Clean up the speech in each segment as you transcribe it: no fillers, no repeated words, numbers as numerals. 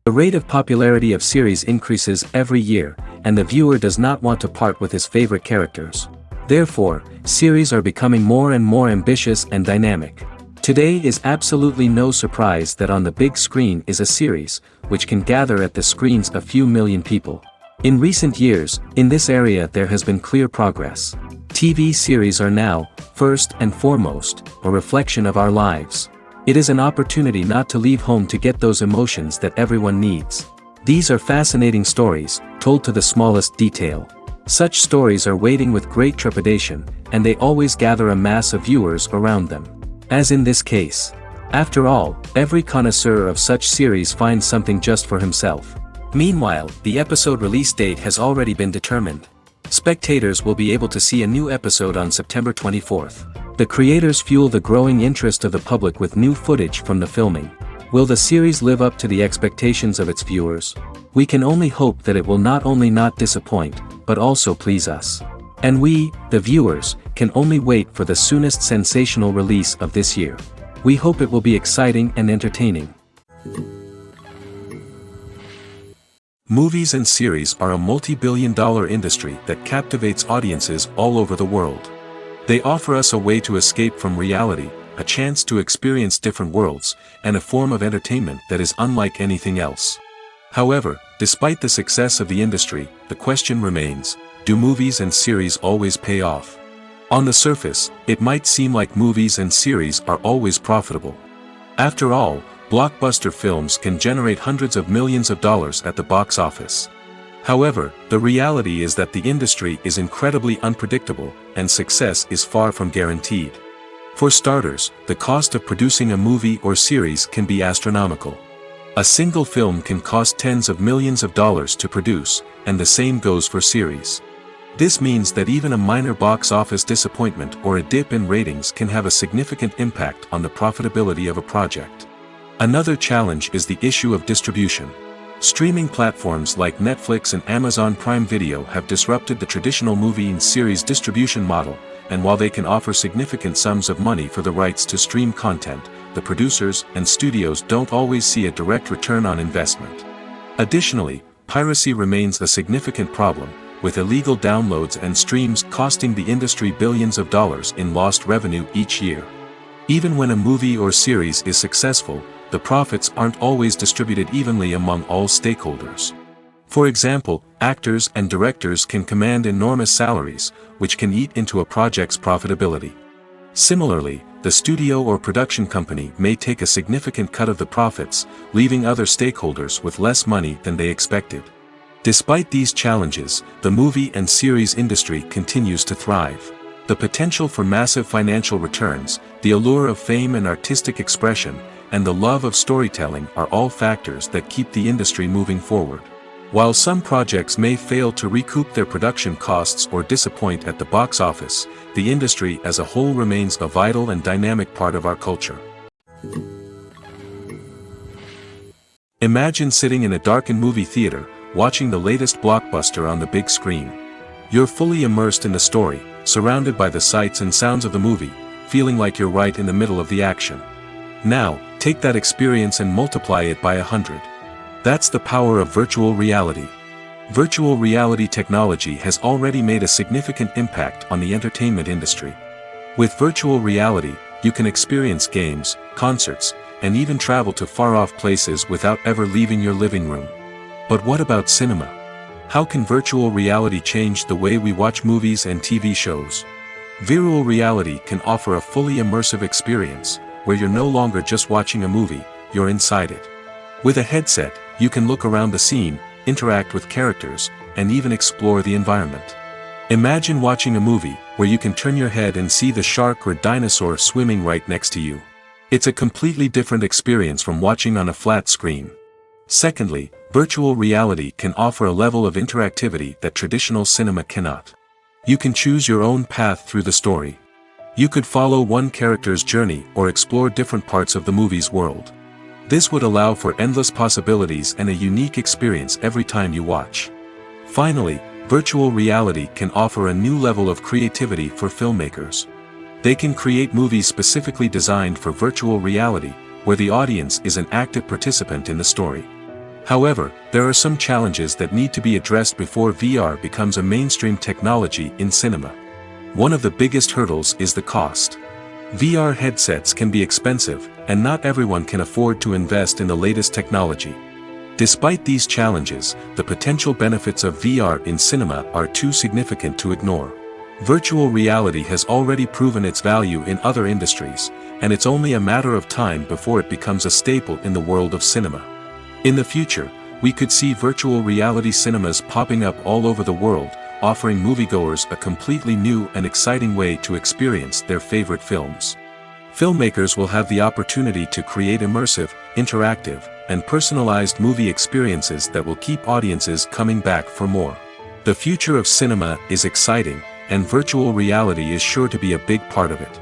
The rate of popularity of series increases every year, and the viewer does not want to part with his favorite characters. Therefore, series are becoming more and more ambitious and dynamic. Today is absolutely no surprise that on the big screen is a series, which can gather at the screens a few million people. In recent years, in this area there has been clear progress. TV series are now, first and foremost, a reflection of our lives. It is an opportunity not to leave home to get those emotions that everyone needs. These are fascinating stories, told to the smallest detail. Such stories are waiting with great trepidation, and they always gather a mass of viewers around them. As in this case. After all, every connoisseur of such series finds something just for himself. Meanwhile, the episode release date has already been determined. Spectators will be able to see a new episode on September 24th. The creators fuel the growing interest of the public with new footage from the filming. Will the series live up to the expectations of its viewers? We can only hope that it will not only not disappoint, but also please us. And we, the viewers, can only wait for the soonest sensational release of this year. We hope it will be exciting and entertaining. Movies and series are a multi-billion-dollar industry that captivates audiences all over the world. They offer us a way to escape from reality, a chance to experience different worlds, and a form of entertainment that is unlike anything else. However, despite the success of the industry, the question remains, do movies and series always pay off? On the surface, it might seem like movies and series are always profitable. After all, blockbuster films can generate hundreds of millions of dollars at the box office. However, the reality is that the industry is incredibly unpredictable, and success is far from guaranteed. For starters, the cost of producing a movie or series can be astronomical. A single film can cost tens of millions of dollars to produce, and the same goes for series. This means that even a minor box office disappointment or a dip in ratings can have a significant impact on the profitability of a project. Another challenge is the issue of distribution. Streaming platforms like Netflix and Amazon Prime Video have disrupted the traditional movie and series distribution model, and while they can offer significant sums of money for the rights to stream content, the producers and studios don't always see a direct return on investment. Additionally, piracy remains a significant problem, with illegal downloads and streams costing the industry billions of dollars in lost revenue each year. Even when a movie or series is successful, the profits aren't always distributed evenly among all stakeholders. For example, actors and directors can command enormous salaries, which can eat into a project's profitability. Similarly, the studio or production company may take a significant cut of the profits, leaving other stakeholders with less money than they expected. Despite these challenges, the movie and series industry continues to thrive. The potential for massive financial returns, the allure of fame and artistic expression, and the love of storytelling are all factors that keep the industry moving forward. While some projects may fail to recoup their production costs or disappoint at the box office, the industry as a whole remains a vital and dynamic part of our culture. Imagine sitting in a darkened movie theater, watching the latest blockbuster on the big screen. You're fully immersed in the story, surrounded by the sights and sounds of the movie, feeling like you're right in the middle of the action. Now, take that experience and multiply it by 100. That's the power of virtual reality. Virtual reality technology has already made a significant impact on the entertainment industry. With virtual reality, you can experience games, concerts, and even travel to far-off places without ever leaving your living room. But what about cinema? How can virtual reality change the way we watch movies and TV shows? Virtual reality can offer a fully immersive experience, where you're no longer just watching a movie, you're inside it. With a headset, you can look around the scene, interact with characters, and even explore the environment. Imagine watching a movie, where you can turn your head and see the shark or dinosaur swimming right next to you. It's a completely different experience from watching on a flat screen. Secondly, virtual reality can offer a level of interactivity that traditional cinema cannot. You can choose your own path through the story. You could follow one character's journey or explore different parts of the movie's world. This would allow for endless possibilities and a unique experience every time you watch. Finally, virtual reality can offer a new level of creativity for filmmakers. They can create movies specifically designed for virtual reality, where the audience is an active participant in the story. However, there are some challenges that need to be addressed before VR becomes a mainstream technology in cinema. One of the biggest hurdles is the cost. VR headsets can be expensive, and not everyone can afford to invest in the latest technology. Despite these challenges, the potential benefits of VR in cinema are too significant to ignore. Virtual reality has already proven its value in other industries, and it's only a matter of time before it becomes a staple in the world of cinema. In the future, we could see virtual reality cinemas popping up all over the world, offering moviegoers a completely new and exciting way to experience their favorite films. Filmmakers will have the opportunity to create immersive, interactive, and personalized movie experiences that will keep audiences coming back for more. The future of cinema is exciting, and virtual reality is sure to be a big part of it.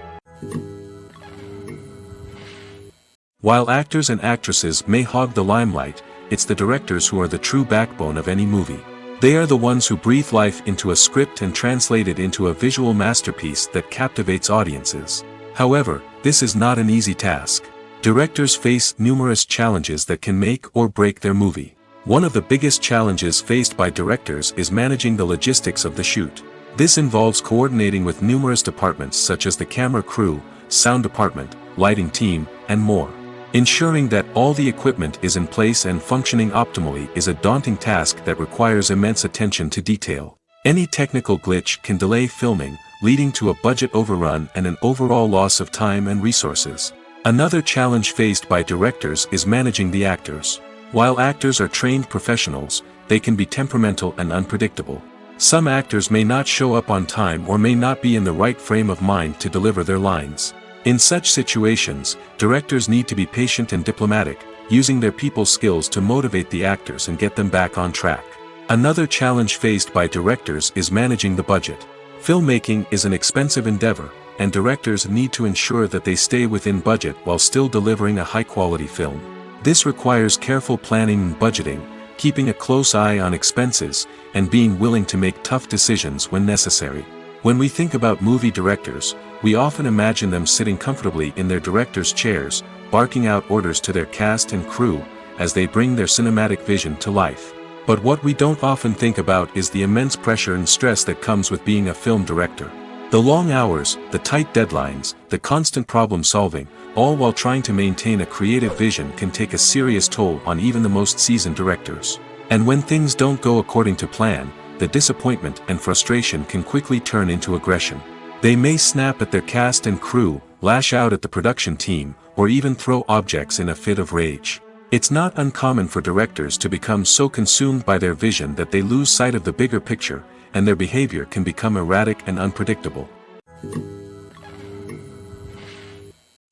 While actors and actresses may hog the limelight, it's the directors who are the true backbone of any movie. They are the ones who breathe life into a script and translate it into a visual masterpiece that captivates audiences. However, this is not an easy task. Directors face numerous challenges that can make or break their movie. One of the biggest challenges faced by directors is managing the logistics of the shoot. This involves coordinating with numerous departments such as the camera crew, sound department, lighting team, and more. Ensuring that all the equipment is in place and functioning optimally is a daunting task that requires immense attention to detail. Any technical glitch can delay filming, leading to a budget overrun and an overall loss of time and resources. Another challenge faced by directors is managing the actors. While actors are trained professionals, they can be temperamental and unpredictable. Some actors may not show up on time or may not be in the right frame of mind to deliver their lines. In such situations, directors need to be patient and diplomatic, using their people skills to motivate the actors and get them back on track. Another challenge faced by directors is managing the budget. Filmmaking is an expensive endeavor, and directors need to ensure that they stay within budget while still delivering a high-quality film. This requires careful planning and budgeting, keeping a close eye on expenses, and being willing to make tough decisions when necessary. When we think about movie directors, we often imagine them sitting comfortably in their director's chairs, barking out orders to their cast and crew, as they bring their cinematic vision to life. But what we don't often think about is the immense pressure and stress that comes with being a film director. The long hours, the tight deadlines, the constant problem solving, all while trying to maintain a creative vision can take a serious toll on even the most seasoned directors. And when things don't go according to plan, the disappointment and frustration can quickly turn into aggression. They may snap at their cast and crew, lash out at the production team, or even throw objects in a fit of rage. It's not uncommon for directors to become so consumed by their vision that they lose sight of the bigger picture, and their behavior can become erratic and unpredictable.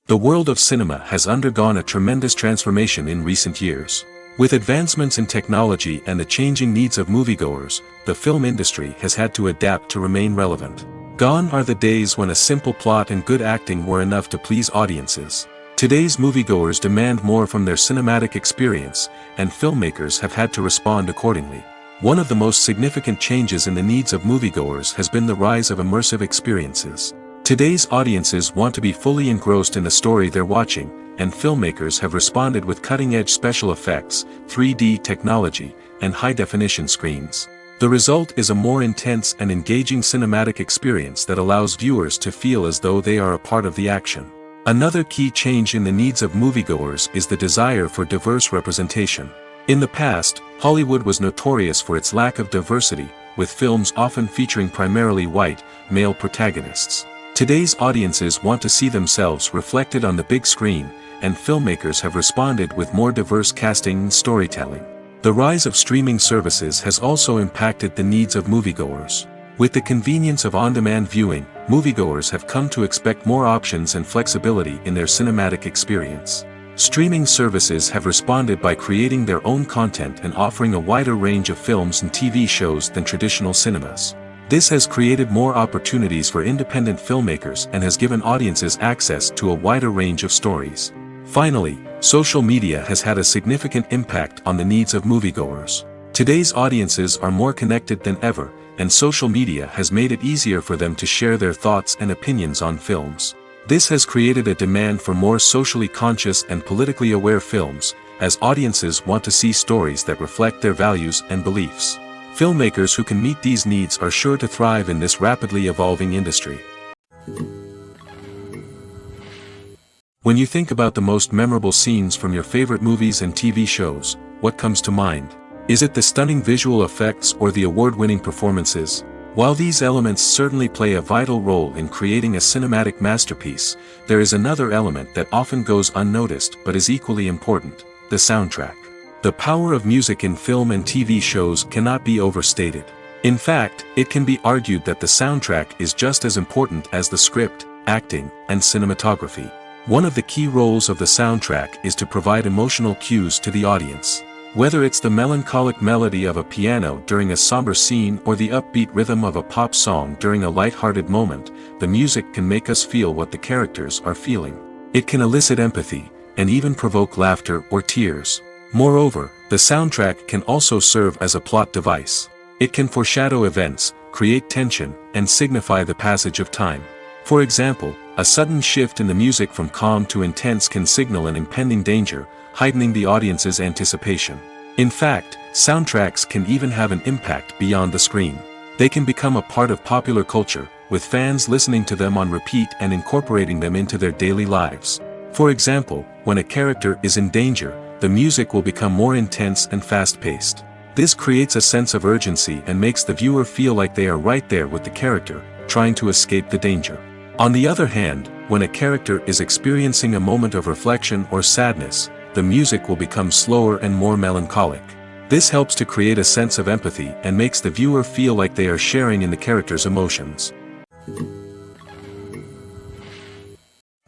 The world of cinema has undergone a tremendous transformation in recent years. With advancements in technology and the changing needs of moviegoers, the film industry has had to adapt to remain relevant. Gone are the days when a simple plot and good acting were enough to please audiences. Today's moviegoers demand more from their cinematic experience, and filmmakers have had to respond accordingly. One of the most significant changes in the needs of moviegoers has been the rise of immersive experiences. Today's audiences want to be fully engrossed in the story they're watching, and filmmakers have responded with cutting-edge special effects, 3D technology, and high-definition screens. The result is a more intense and engaging cinematic experience that allows viewers to feel as though they are a part of the action. Another key change in the needs of moviegoers is the desire for diverse representation. In the past, Hollywood was notorious for its lack of diversity, with films often featuring primarily white, male protagonists. Today's audiences want to see themselves reflected on the big screen, and filmmakers have responded with more diverse casting and storytelling. The rise of streaming services has also impacted the needs of moviegoers. With the convenience of on-demand viewing, moviegoers have come to expect more options and flexibility in their cinematic experience. Streaming services have responded by creating their own content and offering a wider range of films and TV shows than traditional cinemas. This has created more opportunities for independent filmmakers and has given audiences access to a wider range of stories. Finally, social media has had a significant impact on the needs of moviegoers. Today's audiences are more connected than ever, and social media has made it easier for them to share their thoughts and opinions on films. This has created a demand for more socially conscious and politically aware films, as audiences want to see stories that reflect their values and beliefs. Filmmakers who can meet these needs are sure to thrive in this rapidly evolving industry. When you think about the most memorable scenes from your favorite movies and TV shows, what comes to mind? Is it the stunning visual effects or the award-winning performances? While these elements certainly play a vital role in creating a cinematic masterpiece, there is another element that often goes unnoticed but is equally important: the soundtrack. The power of music in film and TV shows cannot be overstated. In fact, it can be argued that the soundtrack is just as important as the script, acting, and cinematography. One of the key roles of the soundtrack is to provide emotional cues to the audience. Whether it's the melancholic melody of a piano during a somber scene or the upbeat rhythm of a pop song during a light-hearted moment, the music can make us feel what the characters are feeling. It can elicit empathy, and even provoke laughter or tears. Moreover, the soundtrack can also serve as a plot device. It can foreshadow events, create tension, and signify the passage of time. For example, a sudden shift in the music from calm to intense can signal an impending danger, heightening the audience's anticipation. In fact, soundtracks can even have an impact beyond the screen. They can become a part of popular culture, with fans listening to them on repeat and incorporating them into their daily lives. For example, when a character is in danger, the music will become more intense and fast-paced. This creates a sense of urgency and makes the viewer feel like they are right there with the character, trying to escape the danger. On the other hand, when a character is experiencing a moment of reflection or sadness, the music will become slower and more melancholic. This helps to create a sense of empathy and makes the viewer feel like they are sharing in the character's emotions.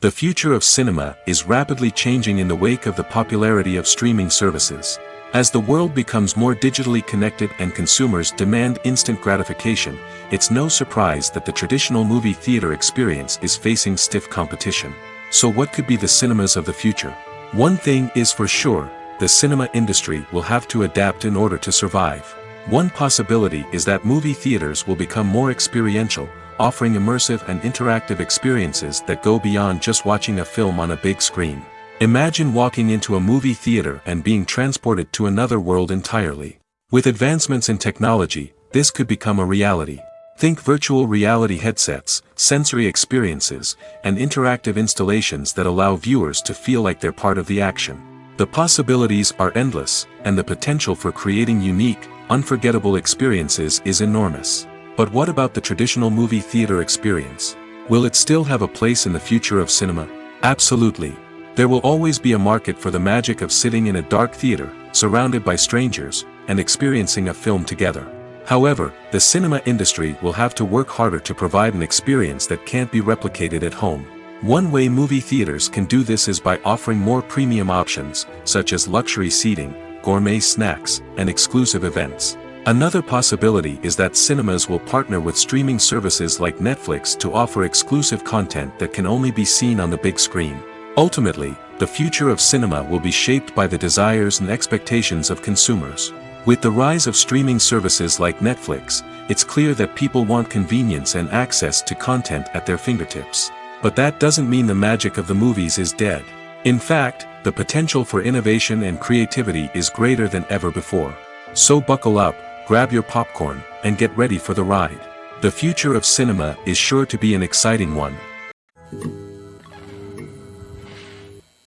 The future of cinema is rapidly changing in the wake of the popularity of streaming services. As the world becomes more digitally connected and consumers demand instant gratification, it's no surprise that the traditional movie theater experience is facing stiff competition. So what could be the cinemas of the future? One thing is for sure: the cinema industry will have to adapt in order to survive. One possibility is that movie theaters will become more experiential, offering immersive and interactive experiences that go beyond just watching a film on a big screen. Imagine walking into a movie theater and being transported to another world entirely. With advancements in technology, this could become a reality. Think virtual reality headsets, sensory experiences, and interactive installations that allow viewers to feel like they're part of the action. The possibilities are endless, and the potential for creating unique, unforgettable experiences is enormous. But what about the traditional movie theater experience? Will it still have a place in the future of cinema? Absolutely. There will always be a market for the magic of sitting in a dark theater, surrounded by strangers, and experiencing a film together. However, the cinema industry will have to work harder to provide an experience that can't be replicated at home. One way movie theaters can do this is by offering more premium options, such as luxury seating, gourmet snacks, and exclusive events. Another possibility is that cinemas will partner with streaming services like Netflix to offer exclusive content that can only be seen on the big screen. Ultimately, the future of cinema will be shaped by the desires and expectations of consumers. With the rise of streaming services like Netflix, it's clear that people want convenience and access to content at their fingertips. But that doesn't mean the magic of the movies is dead. In fact, the potential for innovation and creativity is greater than ever before. So buckle up, grab your popcorn, and get ready for the ride. The future of cinema is sure to be an exciting one.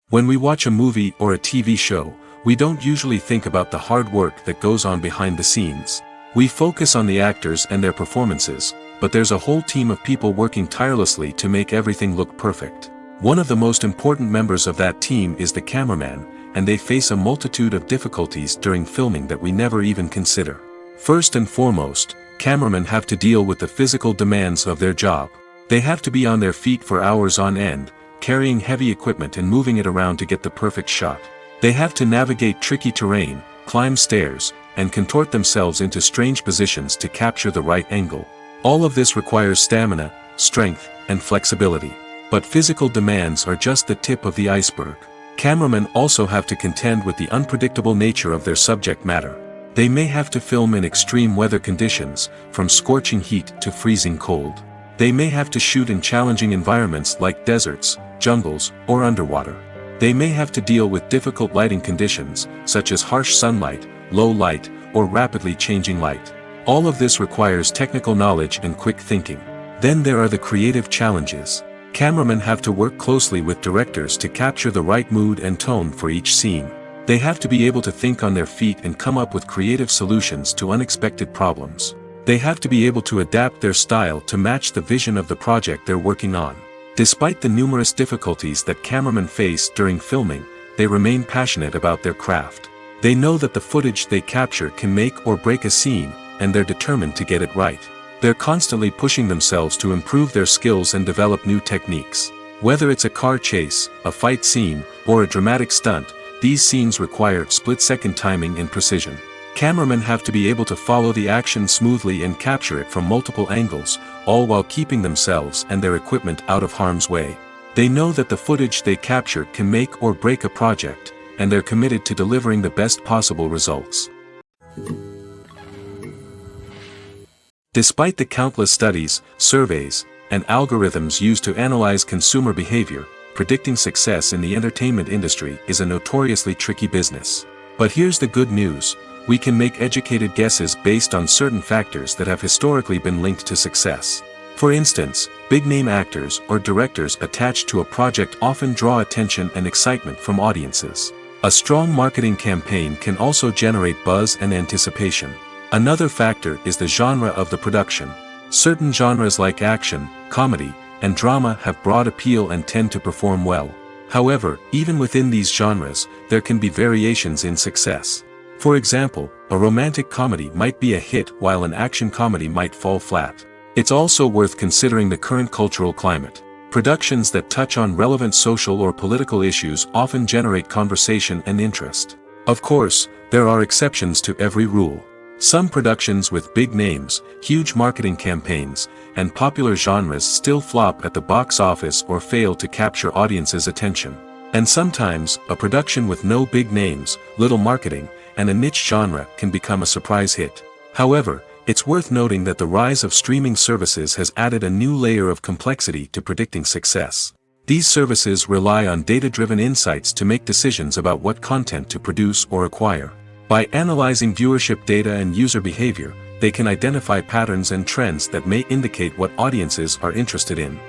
When we watch a movie or a TV show, we don't usually think about the hard work that goes on behind the scenes. We focus on the actors and their performances, but there's a whole team of people working tirelessly to make everything look perfect. One of the most important members of that team is the cameraman, and they face a multitude of difficulties during filming that we never even consider. First and foremost, cameramen have to deal with the physical demands of their job. They have to be on their feet for hours on end, carrying heavy equipment and moving it around to get the perfect shot. They have to navigate tricky terrain, climb stairs, and contort themselves into strange positions to capture the right angle. All of this requires stamina, strength, and flexibility. But physical demands are just the tip of the iceberg. Cameramen also have to contend with the unpredictable nature of their subject matter. They may have to film in extreme weather conditions, from scorching heat to freezing cold. They may have to shoot in challenging environments like deserts, jungles, or underwater. They may have to deal with difficult lighting conditions, such as harsh sunlight, low light, or rapidly changing light. All of this requires technical knowledge and quick thinking. Then there are the creative challenges. Cameramen have to work closely with directors to capture the right mood and tone for each scene. They have to be able to think on their feet and come up with creative solutions to unexpected problems. They have to be able to adapt their style to match the vision of the project they're working on. Despite the numerous difficulties that cameramen face during filming, they remain passionate about their craft. They know that the footage they capture can make or break a scene, and they're determined to get it right. They're constantly pushing themselves to improve their skills and develop new techniques. Whether it's a car chase, a fight scene, or a dramatic stunt, these scenes require split-second timing and precision. Cameramen have to be able to follow the action smoothly and capture it from multiple angles, all while keeping themselves and their equipment out of harm's way. They know that the footage they capture can make or break a project, and they're committed to delivering the best possible results. Despite the countless studies, surveys, and algorithms used to analyze consumer behavior, predicting success in the entertainment industry is a notoriously tricky business. But here's the good news: we can make educated guesses based on certain factors that have historically been linked to success. For instance, big-name actors or directors attached to a project often draw attention and excitement from audiences. A strong marketing campaign can also generate buzz and anticipation. Another factor is the genre of the production. Certain genres like action, comedy, and drama have broad appeal and tend to perform well. However, even within these genres, there can be variations in success. For example, a romantic comedy might be a hit while an action comedy might fall flat. It's also worth considering the current cultural climate. Productions that touch on relevant social or political issues often generate conversation and interest. Of course, there are exceptions to every rule. Some productions with big names, huge marketing campaigns, and popular genres still flop at the box office or fail to capture audiences' attention. And sometimes, a production with no big names, little marketing, and a niche genre can become a surprise hit. However, it's worth noting that the rise of streaming services has added a new layer of complexity to predicting success. These services rely on data-driven insights to make decisions about what content to produce or acquire. By analyzing viewership data and user behavior, they can identify patterns and trends that may indicate what audiences are interested in.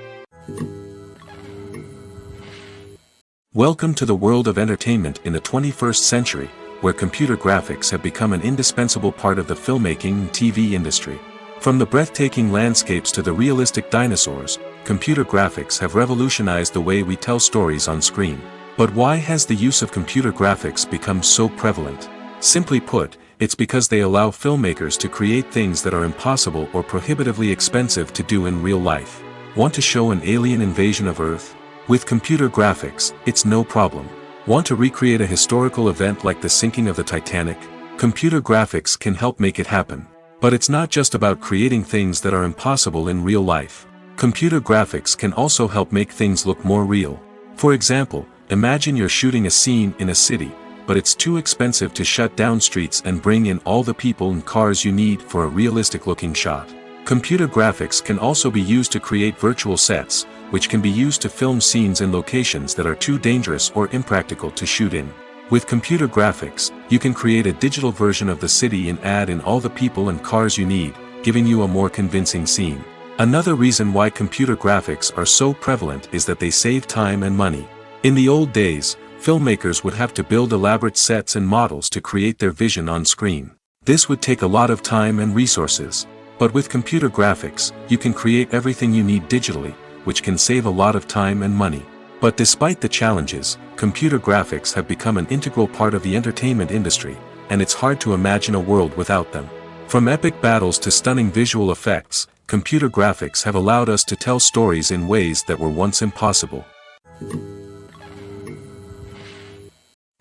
Welcome to the world of entertainment in the 21st century, where computer graphics have become an indispensable part of the filmmaking and TV industry. From the breathtaking landscapes to the realistic dinosaurs, computer graphics have revolutionized the way we tell stories on screen. But why has the use of computer graphics become so prevalent? Simply put, it's because they allow filmmakers to create things that are impossible or prohibitively expensive to do in real life. Want to show an alien invasion of Earth? With computer graphics, it's no problem. Want to recreate a historical event like the sinking of the Titanic? Computer graphics can help make it happen. But it's not just about creating things that are impossible in real life. Computer graphics can also help make things look more real. For example, imagine you're shooting a scene in a city, but it's too expensive to shut down streets and bring in all the people and cars you need for a realistic-looking shot. Computer graphics can also be used to create virtual sets, which can be used to film scenes in locations that are too dangerous or impractical to shoot in. With computer graphics, you can create a digital version of the city and add in all the people and cars you need, giving you a more convincing scene. Another reason why computer graphics are so prevalent is that they save time and money. In the old days, filmmakers would have to build elaborate sets and models to create their vision on screen. This would take a lot of time and resources. But with computer graphics, you can create everything you need digitally, which can save a lot of time and money. But despite the challenges, computer graphics have become an integral part of the entertainment industry, and it's hard to imagine a world without them. From epic battles to stunning visual effects, computer graphics have allowed us to tell stories in ways that were once impossible.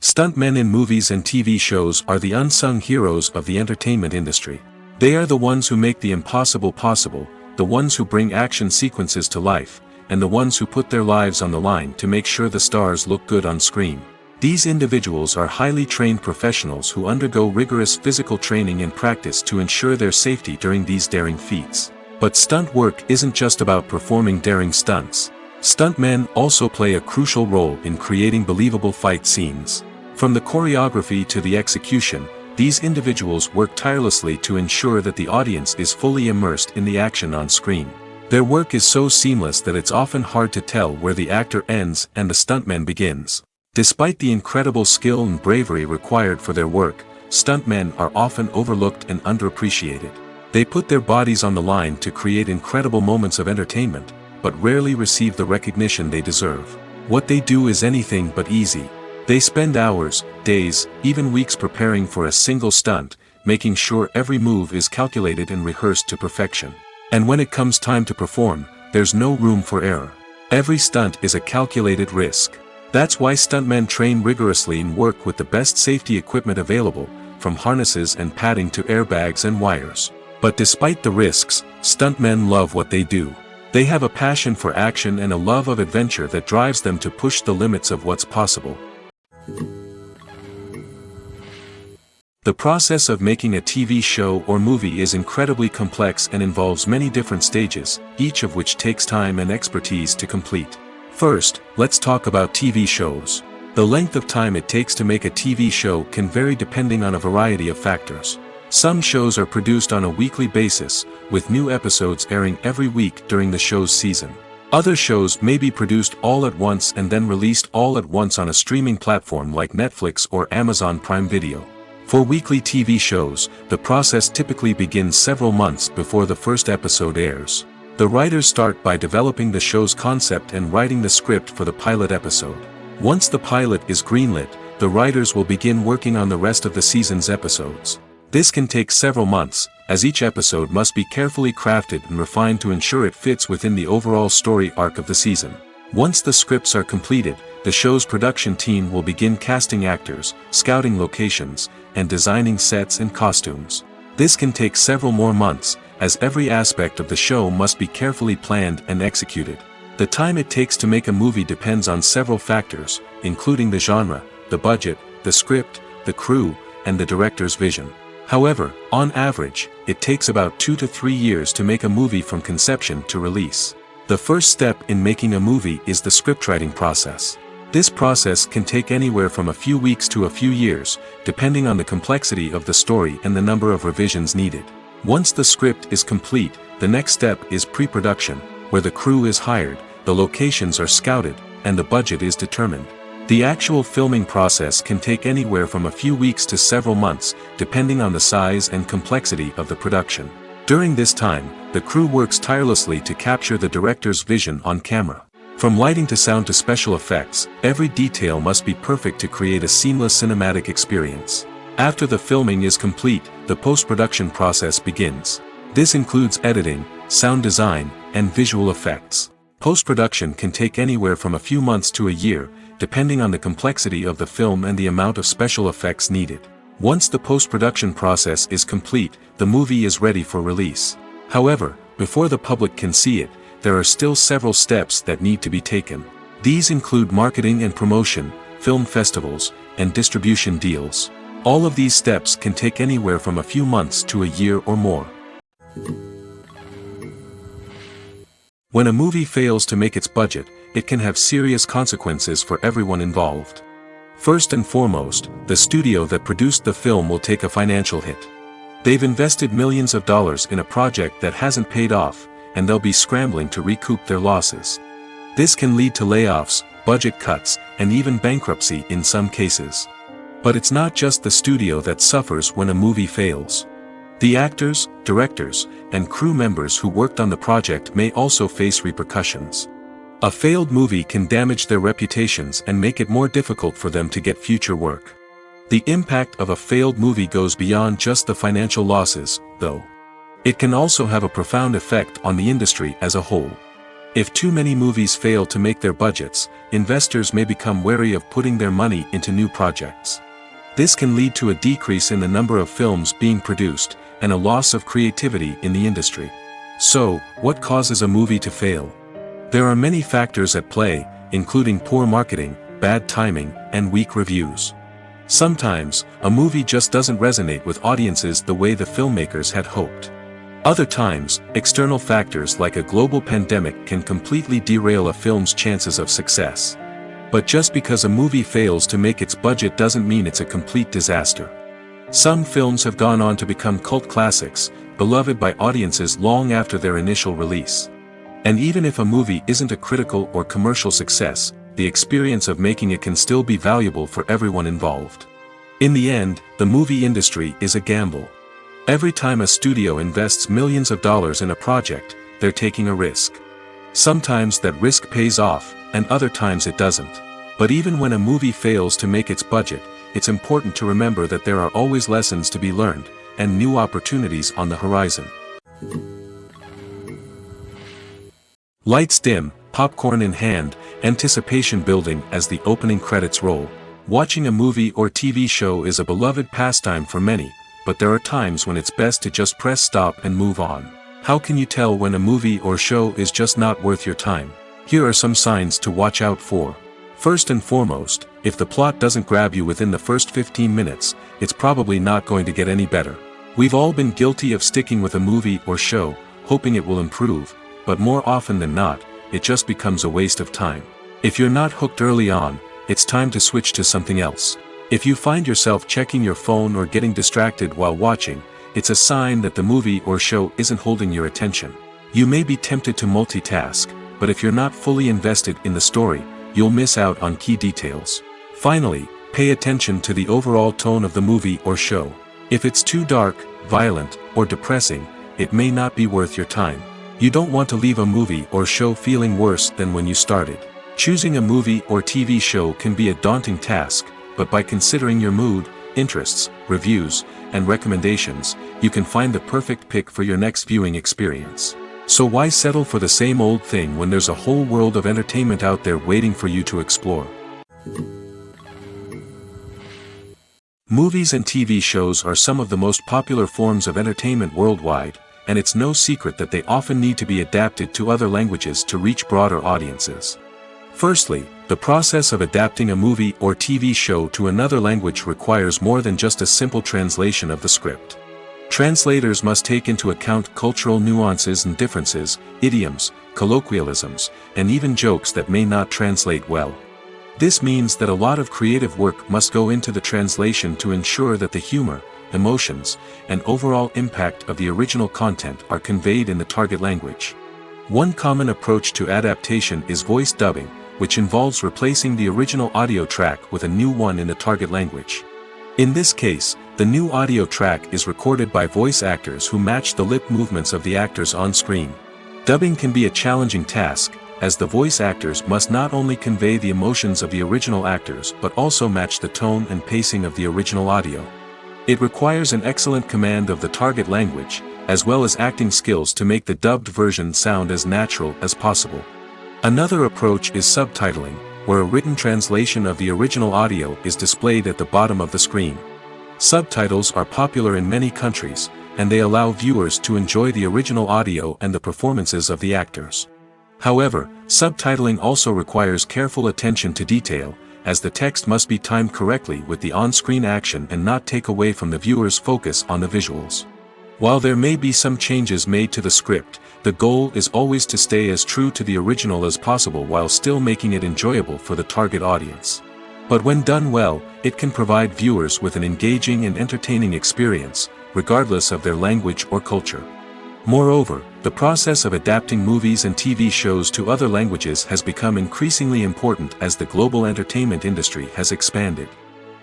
Stuntmen in movies and TV shows are the unsung heroes of the entertainment industry. They are the ones who make the impossible possible, the ones who bring action sequences to life, and the ones who put their lives on the line to make sure the stars look good on screen. These individuals are highly trained professionals who undergo rigorous physical training and practice to ensure their safety during these daring feats. But stunt work isn't just about performing daring stunts. Stuntmen also play a crucial role in creating believable fight scenes. From the choreography to the execution, these individuals work tirelessly to ensure that the audience is fully immersed in the action on screen. Their work is so seamless that it's often hard to tell where the actor ends and the stuntman begins. Despite the incredible skill and bravery required for their work, stuntmen are often overlooked and underappreciated. They put their bodies on the line to create incredible moments of entertainment, but rarely receive the recognition they deserve. What they do is anything but easy. They spend hours, days, even weeks preparing for a single stunt, making sure every move is calculated and rehearsed to perfection. And when it comes time to perform, there's no room for error. Every stunt is a calculated risk. That's why stuntmen train rigorously and work with the best safety equipment available, from harnesses and padding to airbags and wires. But despite the risks, stuntmen love what they do. They have a passion for action and a love of adventure that drives them to push the limits of what's possible. The process of making a TV show or movie is incredibly complex and involves many different stages, each of which takes time and expertise to complete. First, let's talk about TV shows. The length of time it takes to make a TV show can vary depending on a variety of factors. Some shows are produced on a weekly basis, with new episodes airing every week during the show's season. Other shows may be produced all at once and then released all at once on a streaming platform like Netflix or Amazon Prime Video. For weekly TV shows, the process typically begins several months before the first episode airs. The writers start by developing the show's concept and writing the script for the pilot episode. Once the pilot is greenlit, the writers will begin working on the rest of the season's episodes. This can take several months, as each episode must be carefully crafted and refined to ensure it fits within the overall story arc of the season. Once the scripts are completed, the show's production team will begin casting actors, scouting locations, and designing sets and costumes. This can take several more months, as every aspect of the show must be carefully planned and executed. The time it takes to make a movie depends on several factors, including the genre, the budget, the script, the crew, and the director's vision. However, on average, it takes about 2 to 3 years to make a movie from conception to release. The first step in making a movie is the scriptwriting process. This process can take anywhere from a few weeks to a few years, depending on the complexity of the story and the number of revisions needed. Once the script is complete, the next step is pre-production, where the crew is hired, the locations are scouted, and the budget is determined. The actual filming process can take anywhere from a few weeks to several months, depending on the size and complexity of the production. During this time, the crew works tirelessly to capture the director's vision on camera. From lighting to sound to special effects, every detail must be perfect to create a seamless cinematic experience. After the filming is complete, the post-production process begins. This includes editing, sound design, and visual effects. Post-production can take anywhere from a few months to a year, depending on the complexity of the film and the amount of special effects needed. Once the post-production process is complete, the movie is ready for release. However, before the public can see it, there are still several steps that need to be taken. These include marketing and promotion, film festivals, and distribution deals. All of these steps can take anywhere from a few months to a year or more. When a movie fails to make its budget, it can have serious consequences for everyone involved. First and foremost, the studio that produced the film will take a financial hit. They've invested millions of dollars in a project that hasn't paid off, and they'll be scrambling to recoup their losses. This can lead to layoffs, budget cuts, and even bankruptcy in some cases. But it's not just the studio that suffers when a movie fails. The actors, directors, and crew members who worked on the project may also face repercussions. A failed movie can damage their reputations and make it more difficult for them to get future work. The impact of a failed movie goes beyond just the financial losses, though. It can also have a profound effect on the industry as a whole. If too many movies fail to make their budgets, investors may become wary of putting their money into new projects. This can lead to a decrease in the number of films being produced, and a loss of creativity in the industry. So, what causes a movie to fail? There are many factors at play, including poor marketing, bad timing, and weak reviews. Sometimes, a movie just doesn't resonate with audiences the way the filmmakers had hoped. Other times, external factors like a global pandemic can completely derail a film's chances of success. But just because a movie fails to make its budget doesn't mean it's a complete disaster. Some films have gone on to become cult classics, beloved by audiences long after their initial release. And even if a movie isn't a critical or commercial success, the experience of making it can still be valuable for everyone involved. In the end, the movie industry is a gamble. Every time a studio invests millions of dollars in a project, they're taking a risk. Sometimes that risk pays off, and other times it doesn't. But even when a movie fails to make its budget, it's important to remember that there are always lessons to be learned, and new opportunities on the horizon. Lights dim, popcorn in hand, anticipation building as the opening credits roll. Watching a movie or TV show is a beloved pastime for many, but there are times when it's best to just press stop and move on. How can you tell when a movie or show is just not worth your time? Here are some signs to watch out for. First and foremost, if the plot doesn't grab you within the first 15 minutes, it's probably not going to get any better. We've all been guilty of sticking with a movie or show, hoping it will improve, but more often than not, it just becomes a waste of time. If you're not hooked early on, it's time to switch to something else. If you find yourself checking your phone or getting distracted while watching, it's a sign that the movie or show isn't holding your attention. You may be tempted to multitask, but if you're not fully invested in the story, you'll miss out on key details. Finally, pay attention to the overall tone of the movie or show. If it's too dark, violent, or depressing, it may not be worth your time. You don't want to leave a movie or show feeling worse than when you started. Choosing a movie or TV show can be a daunting task, but by considering your mood, interests, reviews, and recommendations, you can find the perfect pick for your next viewing experience. So why settle for the same old thing when there's a whole world of entertainment out there waiting for you to explore? Movies and TV shows are some of the most popular forms of entertainment worldwide, and it's no secret that they often need to be adapted to other languages to reach broader audiences. Firstly, the process of adapting a movie or TV show to another language requires more than just a simple translation of the script. Translators must take into account cultural nuances and differences, idioms, colloquialisms, and even jokes that may not translate well. This means that a lot of creative work must go into the translation to ensure that the humor, emotions, and overall impact of the original content are conveyed in the target language. One common approach to adaptation is voice dubbing, which involves replacing the original audio track with a new one in the target language. In this case, the new audio track is recorded by voice actors who match the lip movements of the actors on screen. Dubbing can be a challenging task, as the voice actors must not only convey the emotions of the original actors but also match the tone and pacing of the original audio. It requires an excellent command of the target language, as well as acting skills to make the dubbed version sound as natural as possible. Another approach is subtitling, where a written translation of the original audio is displayed at the bottom of the screen. Subtitles are popular in many countries, and they allow viewers to enjoy the original audio and the performances of the actors. However, subtitling also requires careful attention to detail, as the text must be timed correctly with the on-screen action and not take away from the viewer's focus on the visuals. While there may be some changes made to the script, the goal is always to stay as true to the original as possible while still making it enjoyable for the target audience. But when done well, it can provide viewers with an engaging and entertaining experience, regardless of their language or culture. Moreover, the process of adapting movies and TV shows to other languages has become increasingly important as the global entertainment industry has expanded.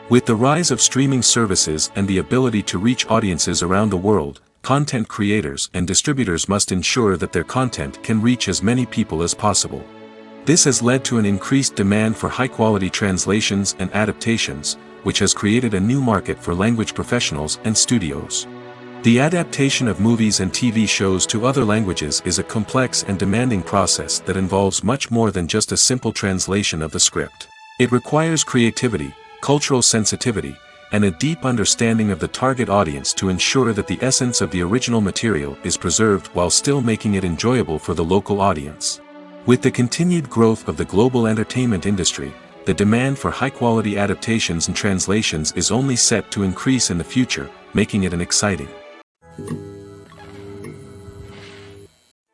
With the rise of streaming services and the ability to reach audiences around the world, content creators and distributors must ensure that their content can reach as many people as possible. This has led to an increased demand for high-quality translations and adaptations, which has created a new market for language professionals and studios. The adaptation of movies and TV shows to other languages is a complex and demanding process that involves much more than just a simple translation of the script. It requires creativity, cultural sensitivity, and a deep understanding of the target audience to ensure that the essence of the original material is preserved while still making it enjoyable for the local audience. With the continued growth of the global entertainment industry, the demand for high-quality adaptations and translations is only set to increase in the future, making it an exciting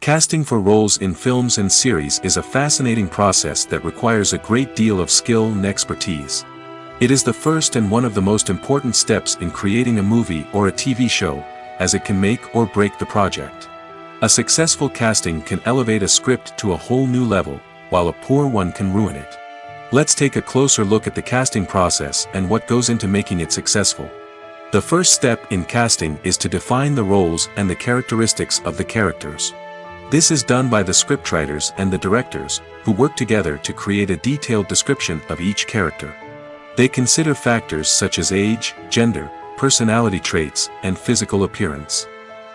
Casting for roles in films and series is a fascinating process that requires a great deal of skill and expertise. It is the first and one of the most important steps in creating a movie or a TV show, as it can make or break the project. A successful casting can elevate a script to a whole new level, while a poor one can ruin it. Let's take a closer look at the casting process and what goes into making it successful. The first step in casting is to define the roles and the characteristics of the characters. This is done by the scriptwriters and the directors, who work together to create a detailed description of each character. They consider factors such as age, gender, personality traits, and physical appearance.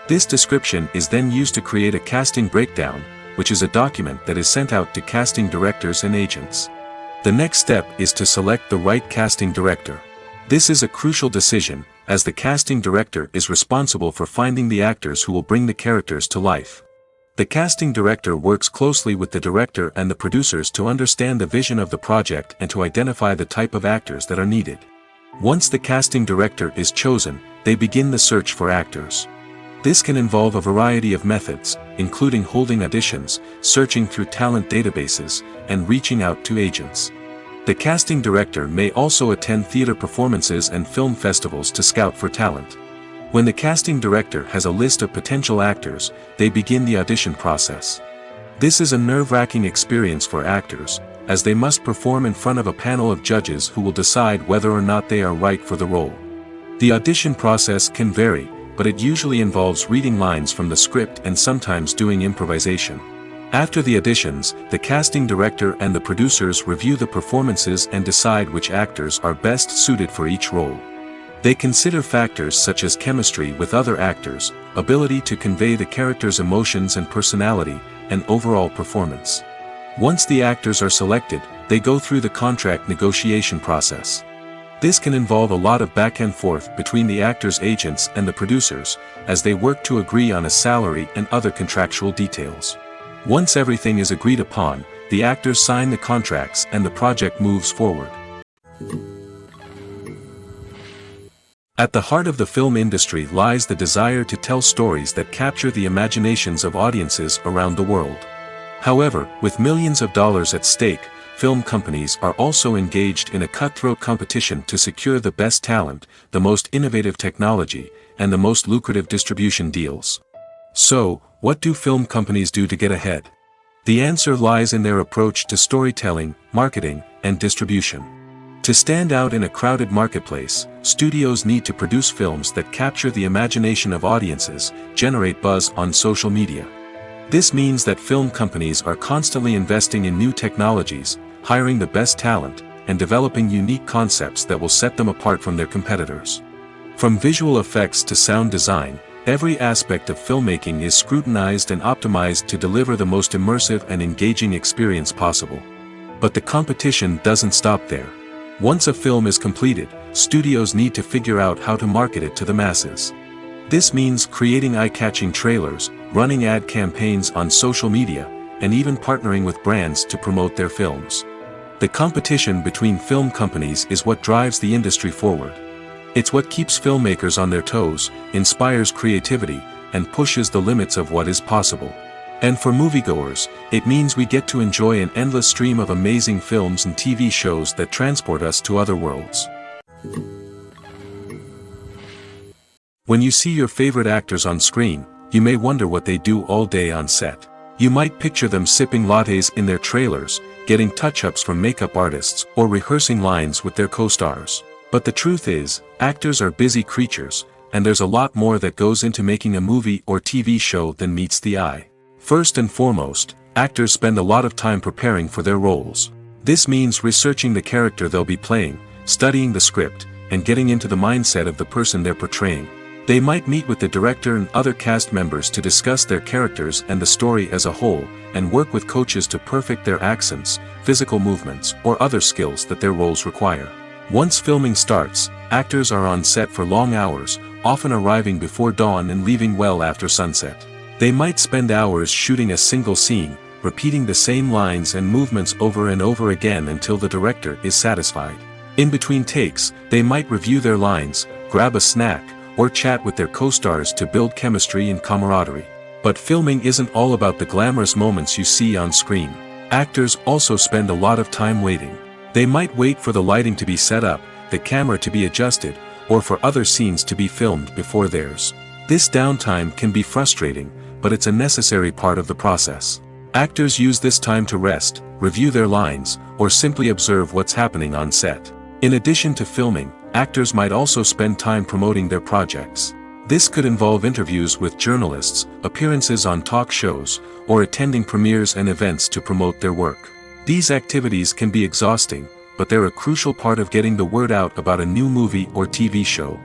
This description is then used to create a casting breakdown, which is a document that is sent out to casting directors and agents. The next step is to select the right casting director. This is a crucial decision, as the casting director is responsible for finding the actors who will bring the characters to life. The casting director works closely with the director and the producers to understand the vision of the project and to identify the type of actors that are needed. Once the casting director is chosen, they begin the search for actors. This can involve a variety of methods, including holding auditions, searching through talent databases, and reaching out to agents. The casting director may also attend theater performances and film festivals to scout for talent. When the casting director has a list of potential actors, they begin the audition process. This is a nerve-wracking experience for actors, as they must perform in front of a panel of judges who will decide whether or not they are right for the role. The audition process can vary, but it usually involves reading lines from the script and sometimes doing improvisation. After the auditions, the casting director and the producers review the performances and decide which actors are best suited for each role. They consider factors such as chemistry with other actors, ability to convey the character's emotions and personality, and overall performance. Once the actors are selected, they go through the contract negotiation process. This can involve a lot of back and forth between the actors' agents and the producers, as they work to agree on a salary and other contractual details. Once everything is agreed upon, the actors sign the contracts and the project moves forward. At the heart of the film industry lies the desire to tell stories that capture the imaginations of audiences around the world. However, with millions of dollars at stake, film companies are also engaged in a cutthroat competition to secure the best talent, the most innovative technology, and the most lucrative distribution deals. So, what do film companies do to get ahead? The answer lies in their approach to storytelling, marketing, and distribution. To stand out in a crowded marketplace, studios need to produce films that capture the imagination of audiences, generate buzz on social media. This means that film companies are constantly investing in new technologies, hiring the best talent, and developing unique concepts that will set them apart from their competitors. From visual effects to sound design, every aspect of filmmaking is scrutinized and optimized to deliver the most immersive and engaging experience possible. But the competition doesn't stop there. Once a film is completed, studios need to figure out how to market it to the masses. This means creating eye-catching trailers, running ad campaigns on social media, and even partnering with brands to promote their films. The competition between film companies is what drives the industry forward. It's what keeps filmmakers on their toes, inspires creativity, and pushes the limits of what is possible. And for moviegoers, it means we get to enjoy an endless stream of amazing films and TV shows that transport us to other worlds. When you see your favorite actors on screen, you may wonder what they do all day on set. You might picture them sipping lattes in their trailers, getting touch-ups from makeup artists, or rehearsing lines with their co-stars. But the truth is, actors are busy creatures, and there's a lot more that goes into making a movie or TV show than meets the eye. First and foremost, actors spend a lot of time preparing for their roles. This means researching the character they'll be playing, studying the script, and getting into the mindset of the person they're portraying. They might meet with the director and other cast members to discuss their characters and the story as a whole, and work with coaches to perfect their accents, physical movements, or other skills that their roles require. Once filming starts, actors are on set for long hours, often arriving before dawn and leaving well after sunset. They might spend hours shooting a single scene, repeating the same lines and movements over and over again until the director is satisfied. In between takes, they might review their lines, grab a snack, or chat with their co-stars to build chemistry and camaraderie. But filming isn't all about the glamorous moments you see on screen. Actors also spend a lot of time waiting. They might wait for the lighting to be set up, the camera to be adjusted, or for other scenes to be filmed before theirs. This downtime can be frustrating, but it's a necessary part of the process. Actors use this time to rest, review their lines, or simply observe what's happening on set. In addition to filming, actors might also spend time promoting their projects. This could involve interviews with journalists, appearances on talk shows, or attending premieres and events to promote their work. These activities can be exhausting, but they're a crucial part of getting the word out about a new movie or TV show.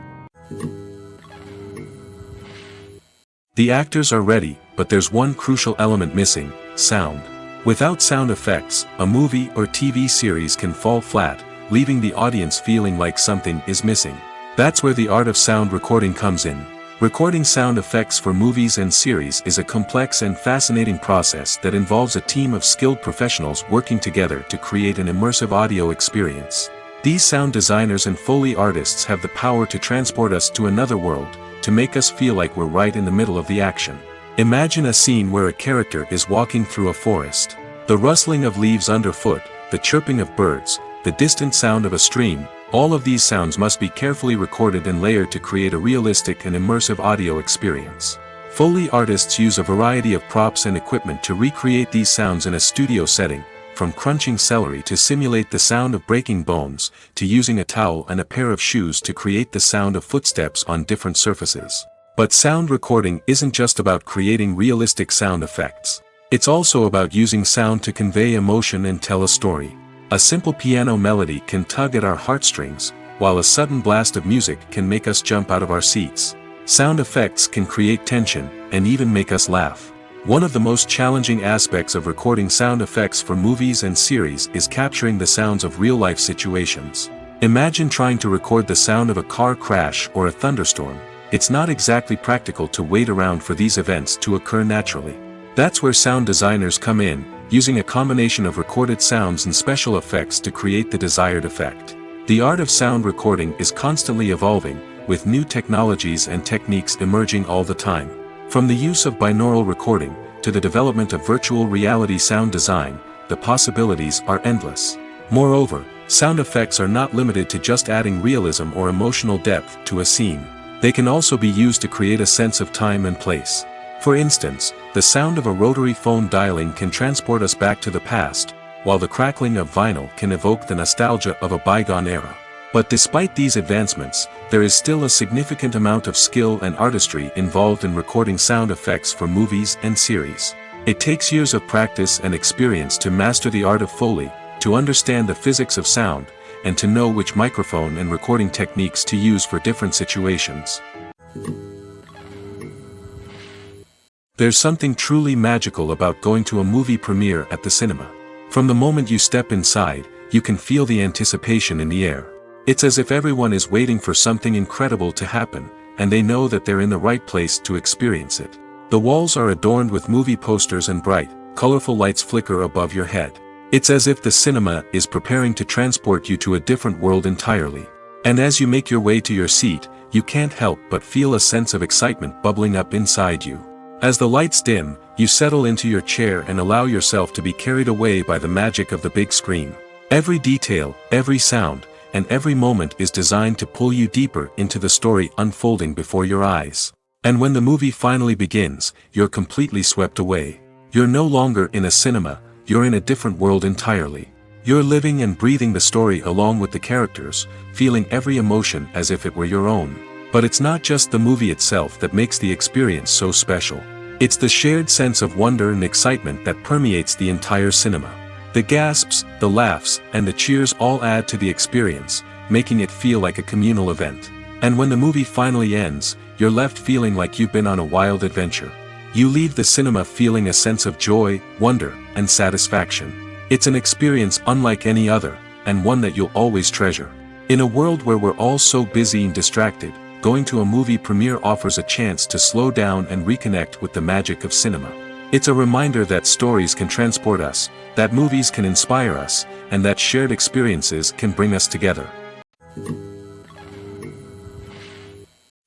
The actors are ready, but there's one crucial element missing: sound. Without sound effects, a movie or TV series can fall flat, leaving the audience feeling like something is missing. That's where the art of sound recording comes in. Recording sound effects for movies and series is a complex and fascinating process that involves a team of skilled professionals working together to create an immersive audio experience. These sound designers and Foley artists have the power to transport us to another world, to make us feel like we're right in the middle of the action. Imagine a scene where a character is walking through a forest. The rustling of leaves underfoot, the chirping of birds, the distant sound of a stream, all of these sounds must be carefully recorded and layered to create a realistic and immersive audio experience. Foley artists use a variety of props and equipment to recreate these sounds in a studio setting, from crunching celery to simulate the sound of breaking bones, to using a towel and a pair of shoes to create the sound of footsteps on different surfaces. But sound recording isn't just about creating realistic sound effects. It's also about using sound to convey emotion and tell a story. A simple piano melody can tug at our heartstrings, while a sudden blast of music can make us jump out of our seats. Sound effects can create tension, and even make us laugh. One of the most challenging aspects of recording sound effects for movies and series is capturing the sounds of real-life situations. Imagine trying to record the sound of a car crash or a thunderstorm. It's not exactly practical to wait around for these events to occur naturally. That's where sound designers come in, using a combination of recorded sounds and special effects to create the desired effect. The art of sound recording is constantly evolving, with new technologies and techniques emerging all the time. From the use of binaural recording, to the development of virtual reality sound design, the possibilities are endless. Moreover, sound effects are not limited to just adding realism or emotional depth to a scene. They can also be used to create a sense of time and place. For instance, the sound of a rotary phone dialing can transport us back to the past, while the crackling of vinyl can evoke the nostalgia of a bygone era. But despite these advancements, there is still a significant amount of skill and artistry involved in recording sound effects for movies and series. It takes years of practice and experience to master the art of Foley, to understand the physics of sound, and to know which microphone and recording techniques to use for different situations. There's something truly magical about going to a movie premiere at the cinema. From the moment you step inside, you can feel the anticipation in the air. It's as if everyone is waiting for something incredible to happen, and they know that they're in the right place to experience it. The walls are adorned with movie posters and bright, colorful lights flicker above your head. It's as if the cinema is preparing to transport you to a different world entirely. And as you make your way to your seat, you can't help but feel a sense of excitement bubbling up inside you. As the lights dim, you settle into your chair and allow yourself to be carried away by the magic of the big screen. Every detail, every sound, and every moment is designed to pull you deeper into the story unfolding before your eyes. And when the movie finally begins, you're completely swept away. You're no longer in a cinema, you're in a different world entirely. You're living and breathing the story along with the characters, feeling every emotion as if it were your own. But it's not just the movie itself that makes the experience so special. It's the shared sense of wonder and excitement that permeates the entire cinema. The gasps, the laughs, and the cheers all add to the experience, making it feel like a communal event. And when the movie finally ends, you're left feeling like you've been on a wild adventure. You leave the cinema feeling a sense of joy, wonder, and satisfaction. It's an experience unlike any other, and one that you'll always treasure. In a world where we're all so busy and distracted, going to a movie premiere offers a chance to slow down and reconnect with the magic of cinema. It's a reminder that stories can transport us, that movies can inspire us, and that shared experiences can bring us together.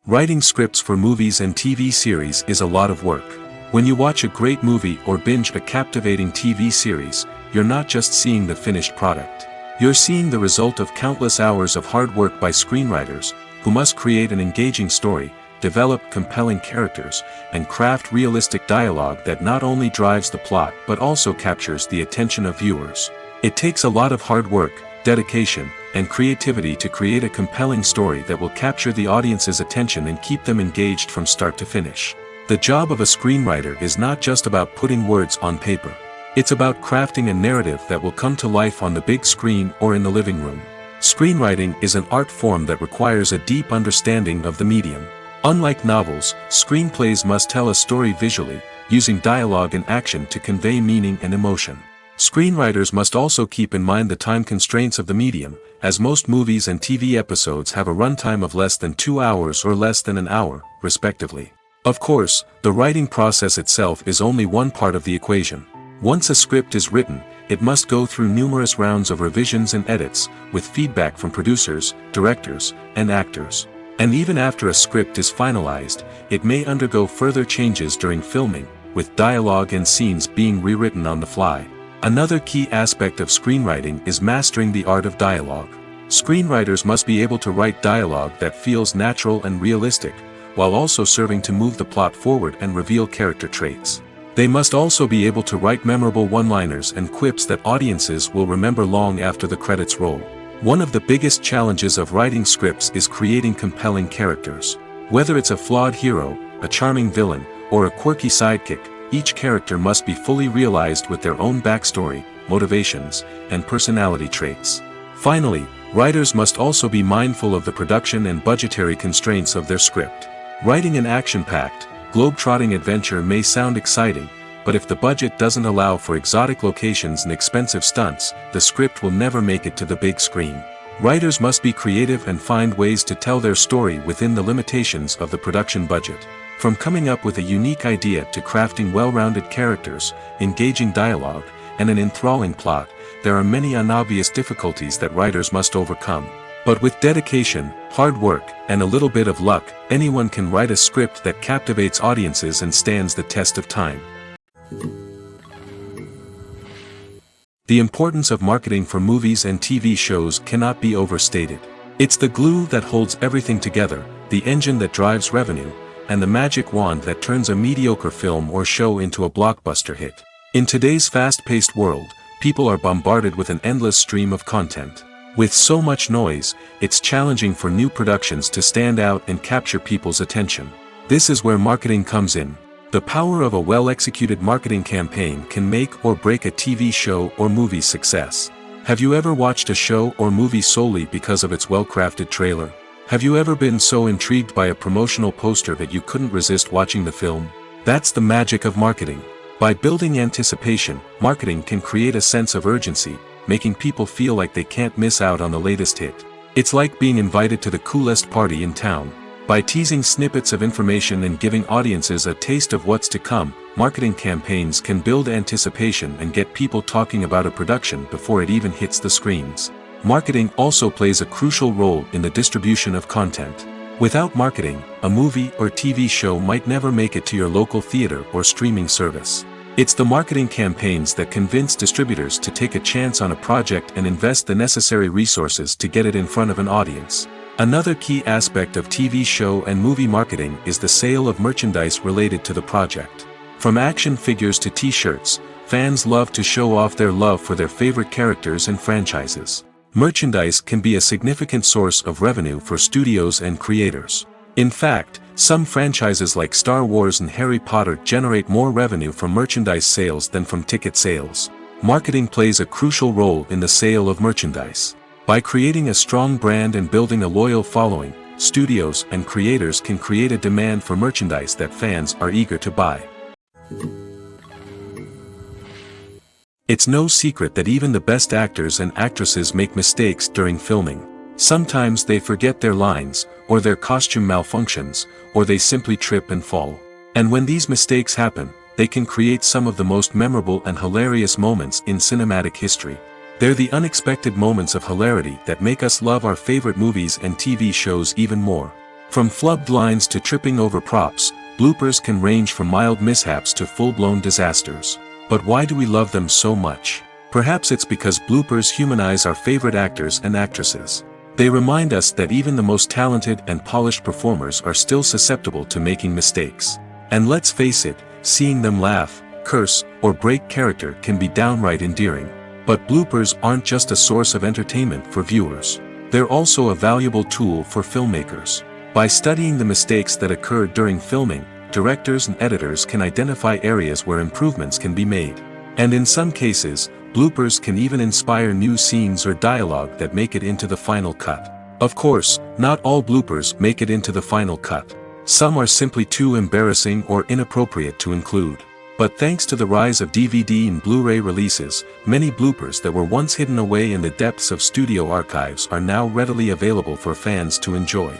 Writing scripts for movies and TV series is a lot of work. When you watch a great movie or binge a captivating TV series, you're not just seeing the finished product. You're seeing the result of countless hours of hard work by screenwriters, who must create an engaging story, develop compelling characters, and craft realistic dialogue that not only drives the plot but also captures the attention of viewers. It takes a lot of hard work, dedication, and creativity to create a compelling story that will capture the audience's attention and keep them engaged from start to finish. The job of a screenwriter is not just about putting words on paper. It's about crafting a narrative that will come to life on the big screen or in the living room. Screenwriting is an art form that requires a deep understanding of the medium. Unlike novels, screenplays must tell a story visually, using dialogue and action to convey meaning and emotion. Screenwriters must also keep in mind the time constraints of the medium, as most movies and TV episodes have a runtime of less than 2 hours or less than an hour, respectively. Of course, the writing process itself is only one part of the equation. Once a script is written, it must go through numerous rounds of revisions and edits, with feedback from producers, directors, and actors. And even after a script is finalized, it may undergo further changes during filming, with dialogue and scenes being rewritten on the fly. Another key aspect of screenwriting is mastering the art of dialogue. Screenwriters must be able to write dialogue that feels natural and realistic, while also serving to move the plot forward and reveal character traits. They must also be able to write memorable one-liners and quips that audiences will remember long after the credits roll. One of the biggest challenges of writing scripts is creating compelling characters. Whether it's a flawed hero, a charming villain, or a quirky sidekick, each character must be fully realized with their own backstory, motivations, and personality traits. Finally, writers must also be mindful of the production and budgetary constraints of their script. Writing an action-packed, globe-trotting adventure may sound exciting, but if the budget doesn't allow for exotic locations and expensive stunts, the script will never make it to the big screen. Writers must be creative and find ways to tell their story within the limitations of the production budget. From coming up with a unique idea to crafting well-rounded characters, engaging dialogue, and an enthralling plot, there are many unobvious difficulties that writers must overcome. But with dedication, hard work, and a little bit of luck, anyone can write a script that captivates audiences and stands the test of time. The importance of marketing for movies and TV shows cannot be overstated. It's the glue that holds everything together, the engine that drives revenue, and the magic wand that turns a mediocre film or show into a blockbuster hit. In today's fast-paced world, people are bombarded with an endless stream of content. With so much noise, it's challenging for new productions to stand out and capture people's attention. This is where marketing comes in. The power of a well-executed marketing campaign can make or break a TV show or movie's success. Have you ever watched a show or movie solely because of its well-crafted trailer? Have you ever been so intrigued by a promotional poster that you couldn't resist watching the film? That's the magic of marketing. By building anticipation, marketing can create a sense of urgency, making people feel like they can't miss out on the latest hit. It's like being invited to the coolest party in town. By teasing snippets of information and giving audiences a taste of what's to come, marketing campaigns can build anticipation and get people talking about a production before it even hits the screens. Marketing also plays a crucial role in the distribution of content. Without marketing, a movie or TV show might never make it to your local theater or streaming service. It's the marketing campaigns that convince distributors to take a chance on a project and invest the necessary resources to get it in front of an audience. Another key aspect of TV show and movie marketing is the sale of merchandise related to the project. From action figures to t-shirts, fans love to show off their love for their favorite characters and franchises. Merchandise can be a significant source of revenue for studios and creators. In fact, some franchises like Star Wars and Harry Potter generate more revenue from merchandise sales than from ticket sales. Marketing plays a crucial role in the sale of merchandise. By creating a strong brand and building a loyal following, studios and creators can create a demand for merchandise that fans are eager to buy. It's no secret that even the best actors and actresses make mistakes during filming. Sometimes they forget their lines, or their costume malfunctions, or they simply trip and fall. And when these mistakes happen, they can create some of the most memorable and hilarious moments in cinematic history. They're the unexpected moments of hilarity that make us love our favorite movies and TV shows even more. From flubbed lines to tripping over props, bloopers can range from mild mishaps to full-blown disasters. But why do we love them so much? Perhaps it's because bloopers humanize our favorite actors and actresses. They remind us that even the most talented and polished performers are still susceptible to making mistakes. And let's face it, seeing them laugh, curse, or break character can be downright endearing. But bloopers aren't just a source of entertainment for viewers. They're also a valuable tool for filmmakers. By studying the mistakes that occurred during filming, directors and editors can identify areas where improvements can be made. And in some cases, bloopers can even inspire new scenes or dialogue that make it into the final cut. Of course, not all bloopers make it into the final cut. Some are simply too embarrassing or inappropriate to include. But thanks to the rise of DVD and Blu-ray releases, many bloopers that were once hidden away in the depths of studio archives are now readily available for fans to enjoy.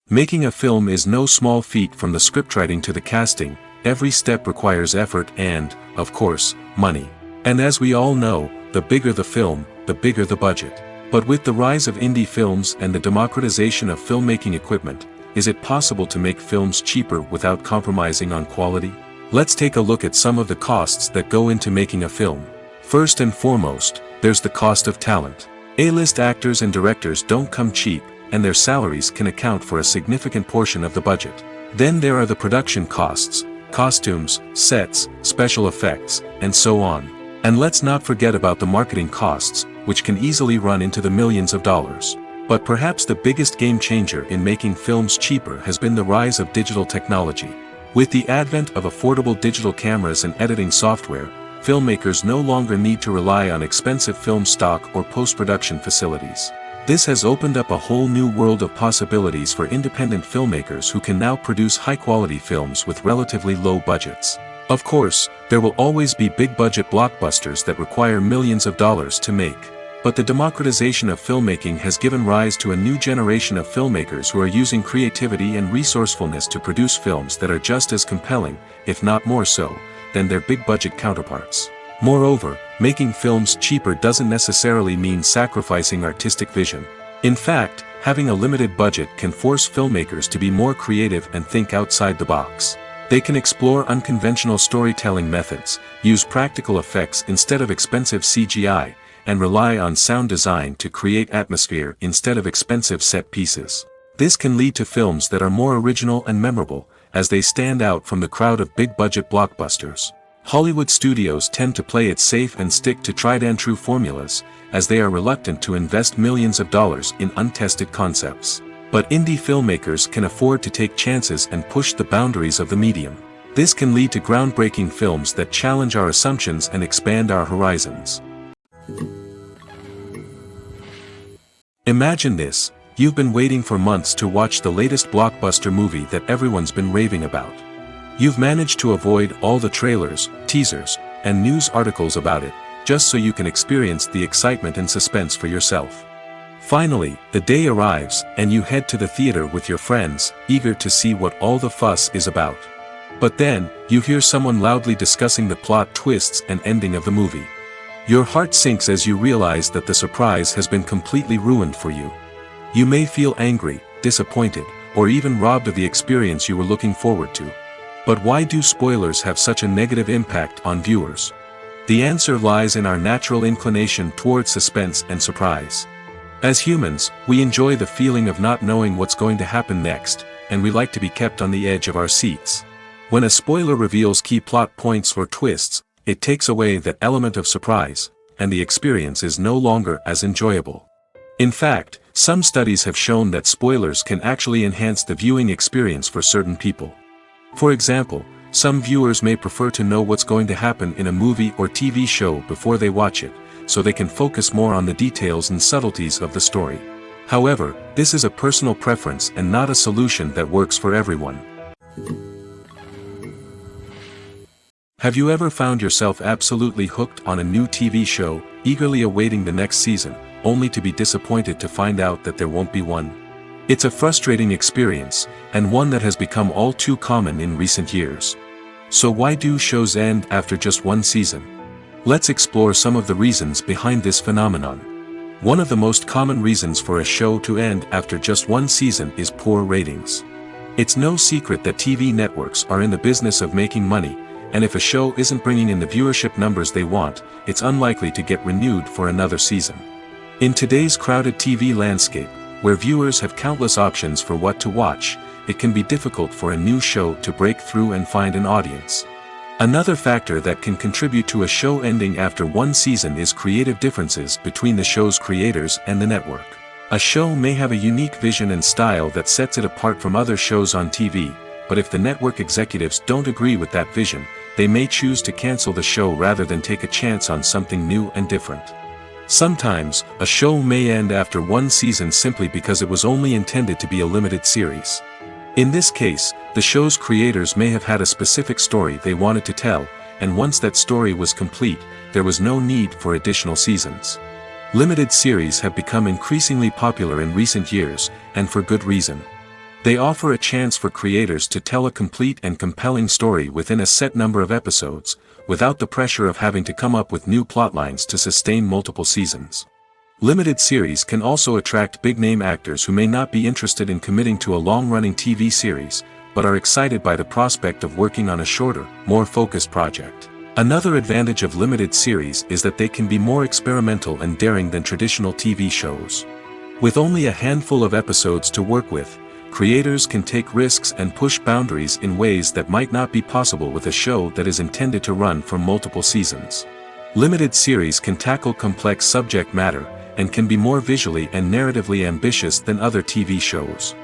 Making a film is no small feat. From the scriptwriting to the casting, every step requires effort and, of course, money. And as we all know, the bigger the film, the bigger the budget. But with the rise of indie films and the democratization of filmmaking equipment, is it possible to make films cheaper without compromising on quality? Let's take a look at some of the costs that go into making a film. First and foremost, there's the cost of talent. A-list actors and directors don't come cheap, and their salaries can account for a significant portion of the budget. Then there are the production costs, costumes, sets, special effects, and so on. And let's not forget about the marketing costs, which can easily run into the millions of dollars. But perhaps the biggest game changer in making films cheaper has been the rise of digital technology. With the advent of affordable digital cameras and editing software, filmmakers no longer need to rely on expensive film stock or post-production facilities. This has opened up a whole new world of possibilities for independent filmmakers who can now produce high-quality films with relatively low budgets. Of course, there will always be big-budget blockbusters that require millions of dollars to make. But the democratization of filmmaking has given rise to a new generation of filmmakers who are using creativity and resourcefulness to produce films that are just as compelling, if not more so, than their big-budget counterparts. Moreover, making films cheaper doesn't necessarily mean sacrificing artistic vision. In fact, having a limited budget can force filmmakers to be more creative and think outside the box. They can explore unconventional storytelling methods, use practical effects instead of expensive CGI, and rely on sound design to create atmosphere instead of expensive set pieces. This can lead to films that are more original and memorable, as they stand out from the crowd of big-budget blockbusters. Hollywood studios tend to play it safe and stick to tried-and-true formulas, as they are reluctant to invest millions of dollars in untested concepts. But indie filmmakers can afford to take chances and push the boundaries of the medium. This can lead to groundbreaking films that challenge our assumptions and expand our horizons. Imagine this: you've been waiting for months to watch the latest blockbuster movie that everyone's been raving about. You've managed to avoid all the trailers, teasers, and news articles about it, just so you can experience the excitement and suspense for yourself. Finally, the day arrives, and you head to the theater with your friends, eager to see what all the fuss is about. But then, you hear someone loudly discussing the plot twists and ending of the movie. Your heart sinks as you realize that the surprise has been completely ruined for you. You may feel angry, disappointed, or even robbed of the experience you were looking forward to. But why do spoilers have such a negative impact on viewers? The answer lies in our natural inclination towards suspense and surprise. As humans, we enjoy the feeling of not knowing what's going to happen next, and we like to be kept on the edge of our seats. When a spoiler reveals key plot points or twists, it takes away that element of surprise, and the experience is no longer as enjoyable. In fact, some studies have shown that spoilers can actually enhance the viewing experience for certain people. For example, some viewers may prefer to know what's going to happen in a movie or TV show before they watch it, so they can focus more on the details and subtleties of the story. However, this is a personal preference and not a solution that works for everyone. Have you ever found yourself absolutely hooked on a new TV show, eagerly awaiting the next season, only to be disappointed to find out that there won't be one? It's a frustrating experience, and one that has become all too common in recent years. So why do shows end after just one season? Let's explore some of the reasons behind this phenomenon. One of the most common reasons for a show to end after just one season is poor ratings. It's no secret that TV networks are in the business of making money, and if a show isn't bringing in the viewership numbers they want, it's unlikely to get renewed for another season. In today's crowded TV landscape, where viewers have countless options for what to watch, it can be difficult for a new show to break through and find an audience. Another factor that can contribute to a show ending after one season is creative differences between the show's creators and the network. A show may have a unique vision and style that sets it apart from other shows on TV, but if the network executives don't agree with that vision, they may choose to cancel the show rather than take a chance on something new and different. Sometimes, a show may end after one season simply because it was only intended to be a limited series. In this case, the show's creators may have had a specific story they wanted to tell, and once that story was complete, there was no need for additional seasons. Limited series have become increasingly popular in recent years, and for good reason. They offer a chance for creators to tell a complete and compelling story within a set number of episodes, without the pressure of having to come up with new plotlines to sustain multiple seasons. Limited series can also attract big-name actors who may not be interested in committing to a long-running TV series, but are excited by the prospect of working on a shorter, more focused project. Another advantage of limited series is that they can be more experimental and daring than traditional TV shows. With only a handful of episodes to work with, creators can take risks and push boundaries in ways that might not be possible with a show that is intended to run for multiple seasons. Limited series can tackle complex subject matter, and can be more visually and narratively ambitious than other TV shows.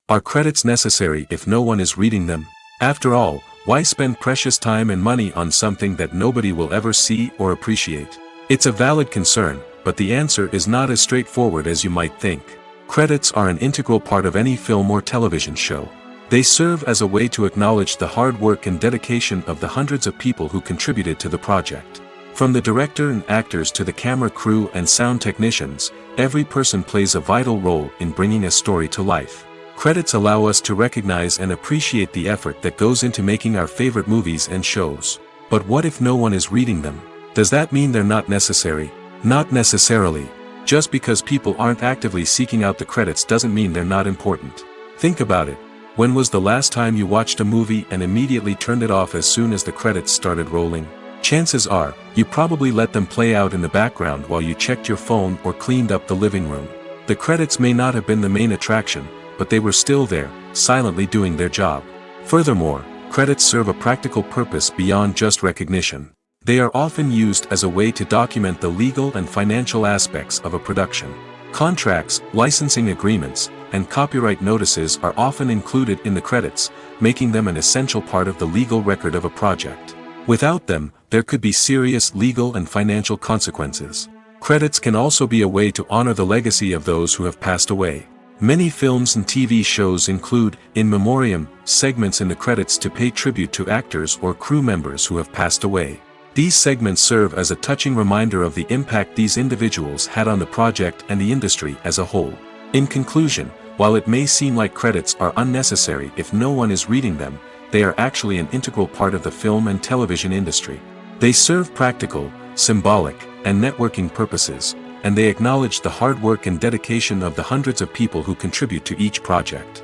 Are credits necessary if no one is reading them? After all, why spend precious time and money on something that nobody will ever see or appreciate? It's a valid concern, but the answer is not as straightforward as you might think. Credits are an integral part of any film or television show. They serve as a way to acknowledge the hard work and dedication of the hundreds of people who contributed to the project. From the director and actors to the camera crew and sound technicians, every person plays a vital role in bringing a story to life. Credits allow us to recognize and appreciate the effort that goes into making our favorite movies and shows. But what if no one is reading them? Does that mean they're not necessary? Not necessarily. Just because people aren't actively seeking out the credits doesn't mean they're not important. Think about it. When was the last time you watched a movie and immediately turned it off as soon as the credits started rolling? Chances are, you probably let them play out in the background while you checked your phone or cleaned up the living room. The credits may not have been the main attraction, but they were still there, silently doing their job. Furthermore, credits serve a practical purpose beyond just recognition. They are often used as a way to document the legal and financial aspects of a production. Contracts, licensing agreements, and copyright notices are often included in the credits, making them an essential part of the legal record of a project. Without them, there could be serious legal and financial consequences. Credits can also be a way to honor the legacy of those who have passed away. Many films and TV shows include, in memoriam, segments in the credits to pay tribute to actors or crew members who have passed away. These segments serve as a touching reminder of the impact these individuals had on the project and the industry as a whole. In conclusion, while it may seem like credits are unnecessary if no one is reading them, they are actually an integral part of the film and television industry. They serve practical, symbolic, and networking purposes, and they acknowledge the hard work and dedication of the hundreds of people who contribute to each project.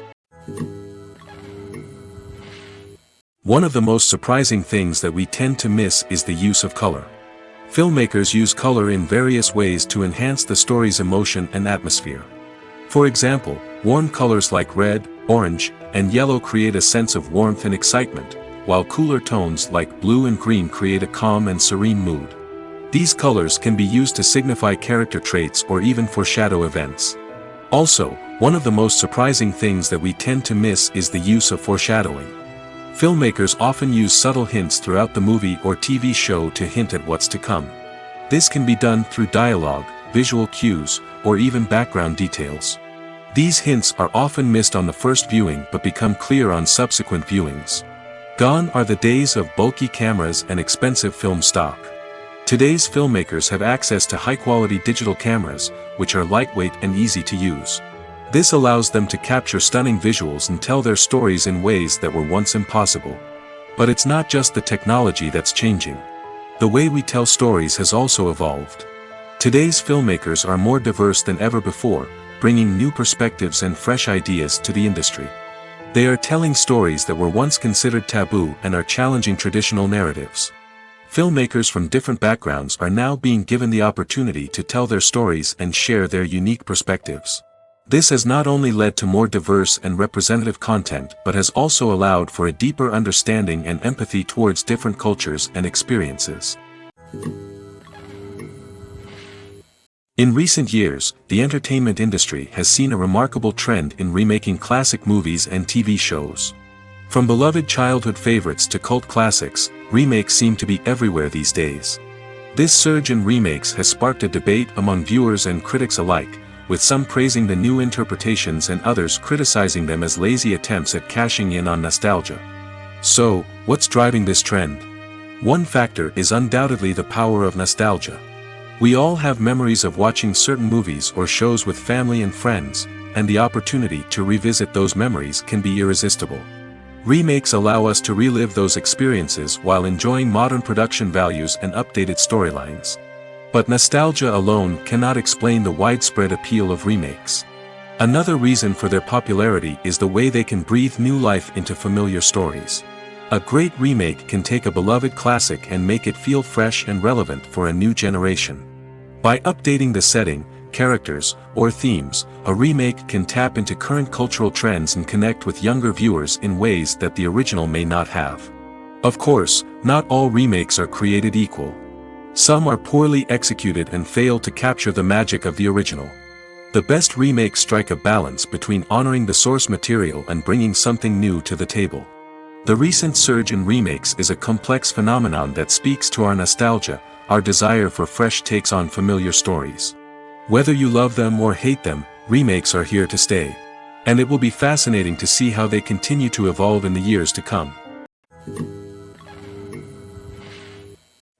One of the most surprising things that we tend to miss is the use of color. Filmmakers use color in various ways to enhance the story's emotion and atmosphere. For example, warm colors like red, orange, and yellow create a sense of warmth and excitement, while cooler tones like blue and green create a calm and serene mood. These colors can be used to signify character traits or even foreshadow events. Also, one of the most surprising things that we tend to miss is the use of foreshadowing. Filmmakers often use subtle hints throughout the movie or TV show to hint at what's to come. This can be done through dialogue, visual cues, or even background details. These hints are often missed on the first viewing but become clear on subsequent viewings. Gone are the days of bulky cameras and expensive film stock. Today's filmmakers have access to high-quality digital cameras, which are lightweight and easy to use. This allows them to capture stunning visuals and tell their stories in ways that were once impossible. But it's not just the technology that's changing. The way we tell stories has also evolved. Today's filmmakers are more diverse than ever before, bringing new perspectives and fresh ideas to the industry. They are telling stories that were once considered taboo and are challenging traditional narratives. Filmmakers from different backgrounds are now being given the opportunity to tell their stories and share their unique perspectives. This has not only led to more diverse and representative content but has also allowed for a deeper understanding and empathy towards different cultures and experiences. In recent years, the entertainment industry has seen a remarkable trend in remaking classic movies and TV shows. From beloved childhood favorites to cult classics, remakes seem to be everywhere these days. This surge in remakes has sparked a debate among viewers and critics alike, with some praising the new interpretations and others criticizing them as lazy attempts at cashing in on nostalgia. So, what's driving this trend? One factor is undoubtedly the power of nostalgia. We all have memories of watching certain movies or shows with family and friends, and the opportunity to revisit those memories can be irresistible. Remakes allow us to relive those experiences while enjoying modern production values and updated storylines. But nostalgia alone cannot explain the widespread appeal of remakes. Another reason for their popularity is the way they can breathe new life into familiar stories. A great remake can take a beloved classic and make it feel fresh and relevant for a new generation. By updating the setting, characters, or themes, a remake can tap into current cultural trends and connect with younger viewers in ways that the original may not have. Of course, not all remakes are created equal. Some are poorly executed and fail to capture the magic of the original. The best remakes strike a balance between honoring the source material and bringing something new to the table. The recent surge in remakes is a complex phenomenon that speaks to our nostalgia, our desire for fresh takes on familiar stories. Whether you love them or hate them, remakes are here to stay. And it will be fascinating to see how they continue to evolve in the years to come.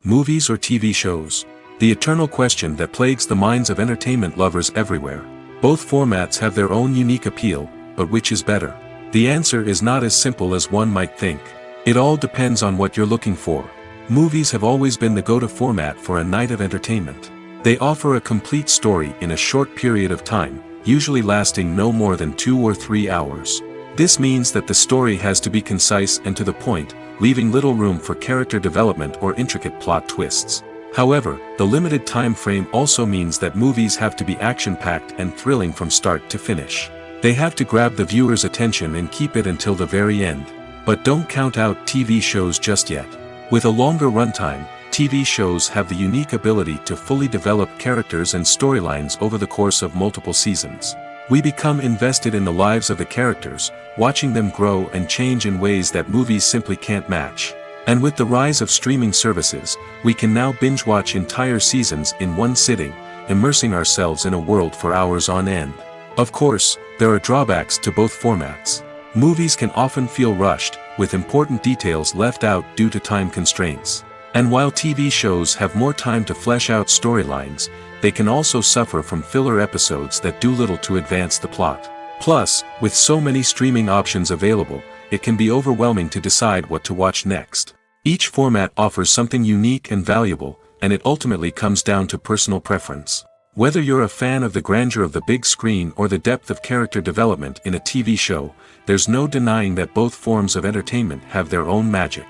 Movies or TV shows? The eternal question that plagues the minds of entertainment lovers everywhere. Both formats have their own unique appeal, but which is better? The answer is not as simple as one might think. It all depends on what you're looking for. Movies have always been the go-to format for a night of entertainment. They offer a complete story in a short period of time, usually lasting no more than 2 or 3 hours. This means that the story has to be concise and to the point, leaving little room for character development or intricate plot twists. However, the limited time frame also means that movies have to be action-packed and thrilling from start to finish. They have to grab the viewer's attention and keep it until the very end. But don't count out TV shows just yet. With a longer runtime, TV shows have the unique ability to fully develop characters and storylines over the course of multiple seasons. We become invested in the lives of the characters, watching them grow and change in ways that movies simply can't match. And with the rise of streaming services, we can now binge-watch entire seasons in one sitting, immersing ourselves in a world for hours on end. Of course, there are drawbacks to both formats. Movies can often feel rushed, with important details left out due to time constraints. And while TV shows have more time to flesh out storylines, they can also suffer from filler episodes that do little to advance the plot. Plus, with so many streaming options available, it can be overwhelming to decide what to watch next. Each format offers something unique and valuable, and it ultimately comes down to personal preference. Whether you're a fan of the grandeur of the big screen or the depth of character development in a TV show, there's no denying that both forms of entertainment have their own magic.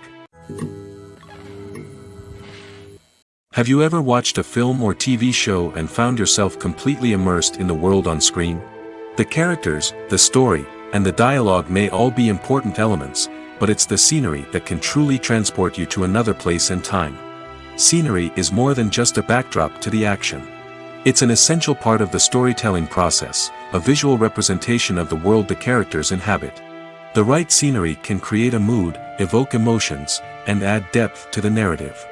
Have you ever watched a film or TV show and found yourself completely immersed in the world on screen? The characters, the story, and the dialogue may all be important elements, but it's the scenery that can truly transport you to another place and time. Scenery is more than just a backdrop to the action. It's an essential part of the storytelling process, a visual representation of the world the characters inhabit. The right scenery can create a mood, evoke emotions, and add depth to the narrative.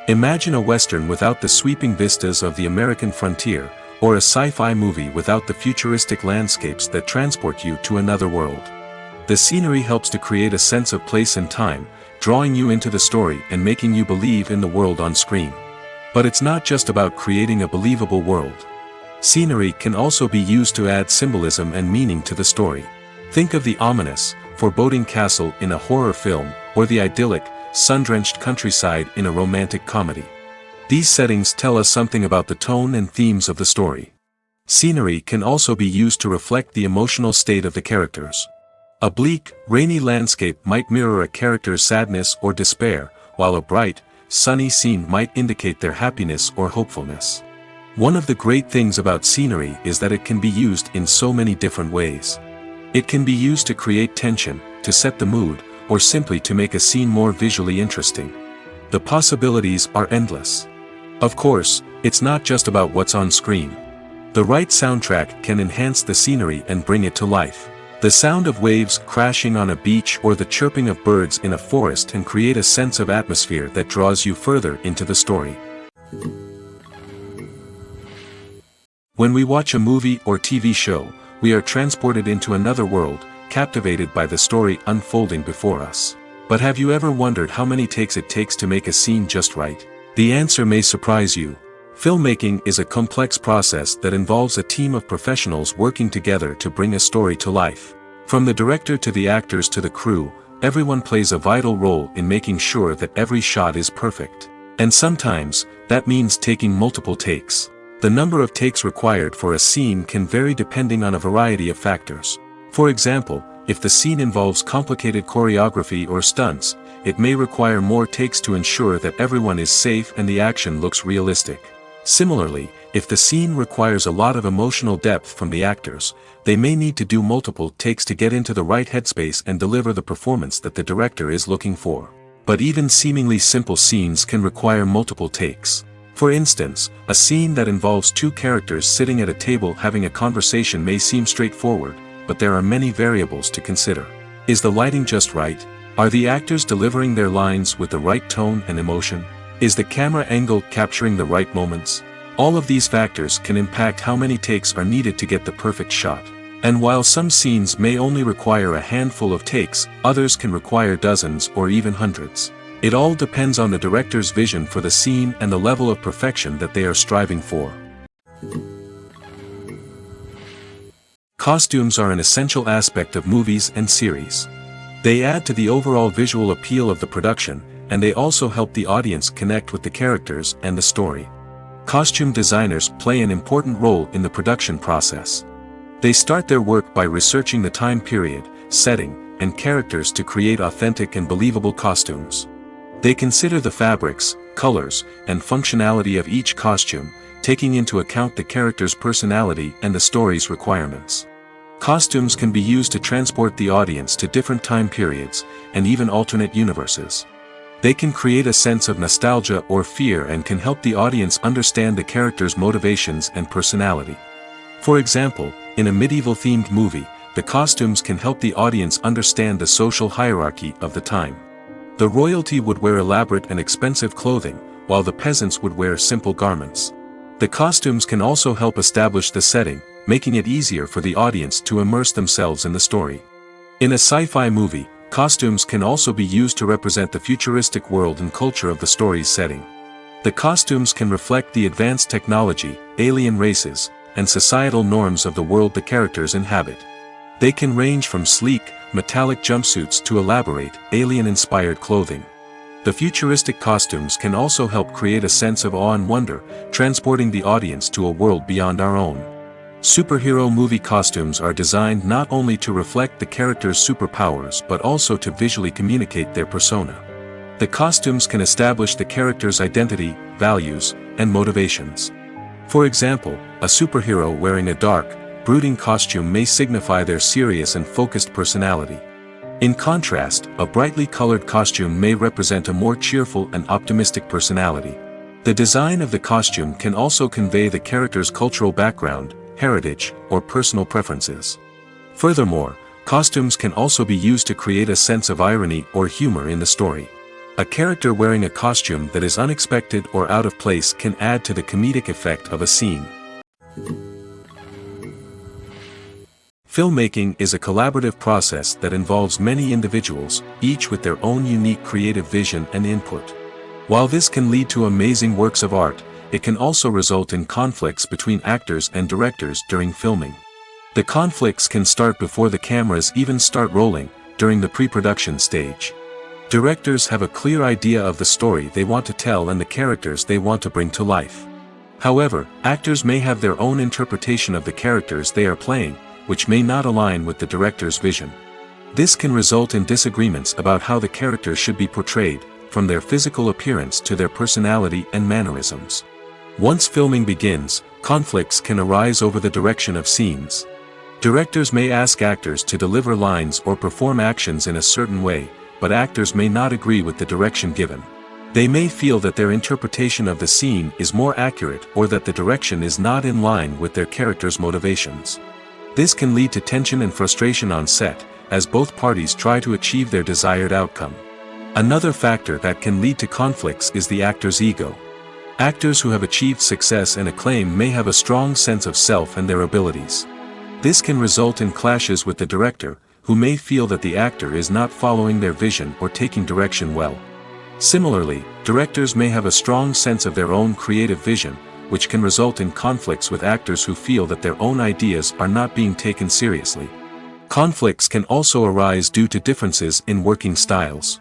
Imagine a Western without the sweeping vistas of the American frontier, or a sci-fi movie without the futuristic landscapes that transport you to another world. The scenery helps to create a sense of place and time, drawing you into the story and making you believe in the world on screen. But it's not just about creating a believable world. Scenery can also be used to add symbolism and meaning to the story. Think of the ominous, foreboding castle in a horror film, or the idyllic, sun-drenched countryside in a romantic comedy. These settings tell us something about the tone and themes of the story. Scenery can also be used to reflect the emotional state of the characters. A bleak, rainy landscape might mirror a character's sadness or despair, while a bright, sunny scene might indicate their happiness or hopefulness. One of the great things about scenery is that it can be used in so many different ways. It can be used to create tension, to set the mood, or simply to make a scene more visually interesting. The possibilities are endless. Of course, it's not just about what's on screen. The right soundtrack can enhance the scenery and bring it to life. The sound of waves crashing on a beach or the chirping of birds in a forest can create a sense of atmosphere that draws you further into the story. When we watch a movie or TV show, we are transported into another world, captivated by the story unfolding before us. But have you ever wondered how many takes it takes to make a scene just right? The answer may surprise you. Filmmaking is a complex process that involves a team of professionals working together to bring a story to life. From the director to the actors to the crew, everyone plays a vital role in making sure that every shot is perfect. And sometimes, that means taking multiple takes. The number of takes required for a scene can vary depending on a variety of factors. For example, if the scene involves complicated choreography or stunts, it may require more takes to ensure that everyone is safe and the action looks realistic. Similarly, if the scene requires a lot of emotional depth from the actors, they may need to do multiple takes to get into the right headspace and deliver the performance that the director is looking for. But even seemingly simple scenes can require multiple takes. For instance, a scene that involves two characters sitting at a table having a conversation may seem straightforward, but there are many variables to consider. Is the lighting just right? Are the actors delivering their lines with the right tone and emotion? Is the camera angle capturing the right moments? All of these factors can impact how many takes are needed to get the perfect shot. And while some scenes may only require a handful of takes, others can require dozens or even hundreds. It all depends on the director's vision for the scene and the level of perfection that they are striving for. Costumes are an essential aspect of movies and series. They add to the overall visual appeal of the production, and they also help the audience connect with the characters and the story. Costume designers play an important role in the production process. They start their work by researching the time period, setting, and characters to create authentic and believable costumes. They consider the fabrics, colors, and functionality of each costume, taking into account the character's personality and the story's requirements. Costumes can be used to transport the audience to different time periods, and even alternate universes. They can create a sense of nostalgia or fear and can help the audience understand the character's motivations and personality. For example, in a medieval-themed movie, the costumes can help the audience understand the social hierarchy of the time. The royalty would wear elaborate and expensive clothing, while the peasants would wear simple garments. The costumes can also help establish the setting, making it easier for the audience to immerse themselves in the story. In a sci-fi movie, costumes can also be used to represent the futuristic world and culture of the story's setting. The costumes can reflect the advanced technology, alien races, and societal norms of the world the characters inhabit. They can range from sleek, metallic jumpsuits to elaborate, alien-inspired clothing. The futuristic costumes can also help create a sense of awe and wonder, transporting the audience to a world beyond our own. Superhero movie costumes are designed not only to reflect the character's superpowers but also to visually communicate their persona. The costumes can establish the character's identity, values, and motivations. For example, a superhero wearing a dark, brooding costume may signify their serious and focused personality. In contrast, a brightly colored costume may represent a more cheerful and optimistic personality. The design of the costume can also convey the character's cultural background, heritage, or personal preferences. Furthermore, costumes can also be used to create a sense of irony or humor in the story. A character wearing a costume that is unexpected or out of place can add to the comedic effect of a scene. Filmmaking is a collaborative process that involves many individuals, each with their own unique creative vision and input. While this can lead to amazing works of art, it can also result in conflicts between actors and directors during filming. The conflicts can start before the cameras even start rolling, during the pre-production stage. Directors have a clear idea of the story they want to tell and the characters they want to bring to life. However, actors may have their own interpretation of the characters they are playing, which may not align with the director's vision. This can result in disagreements about how the characters should be portrayed, from their physical appearance to their personality and mannerisms. Once filming begins, conflicts can arise over the direction of scenes. Directors may ask actors to deliver lines or perform actions in a certain way, but actors may not agree with the direction given. They may feel that their interpretation of the scene is more accurate or that the direction is not in line with their character's motivations. This can lead to tension and frustration on set, as both parties try to achieve their desired outcome. Another factor that can lead to conflicts is the actor's ego. Actors who have achieved success and acclaim may have a strong sense of self and their abilities. This can result in clashes with the director, who may feel that the actor is not following their vision or taking direction well. Similarly, directors may have a strong sense of their own creative vision, which can result in conflicts with actors who feel that their own ideas are not being taken seriously. Conflicts can also arise due to differences in working styles.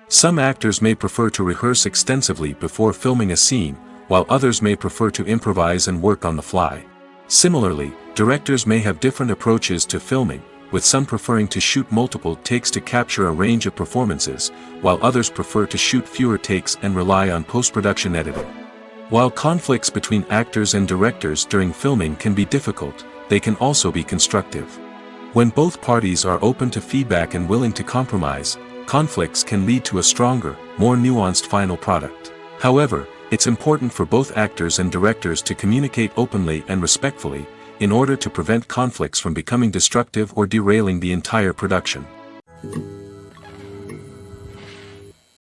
Some actors may prefer to rehearse extensively before filming a scene, while others may prefer to improvise and work on the fly. Similarly, directors may have different approaches to filming, with some preferring to shoot multiple takes to capture a range of performances, while others prefer to shoot fewer takes and rely on post-production editing. While conflicts between actors and directors during filming can be difficult, they can also be constructive. When both parties are open to feedback and willing to compromise, conflicts can lead to a stronger, more nuanced final product. However, it's important for both actors and directors to communicate openly and respectfully, in order to prevent conflicts from becoming destructive or derailing the entire production.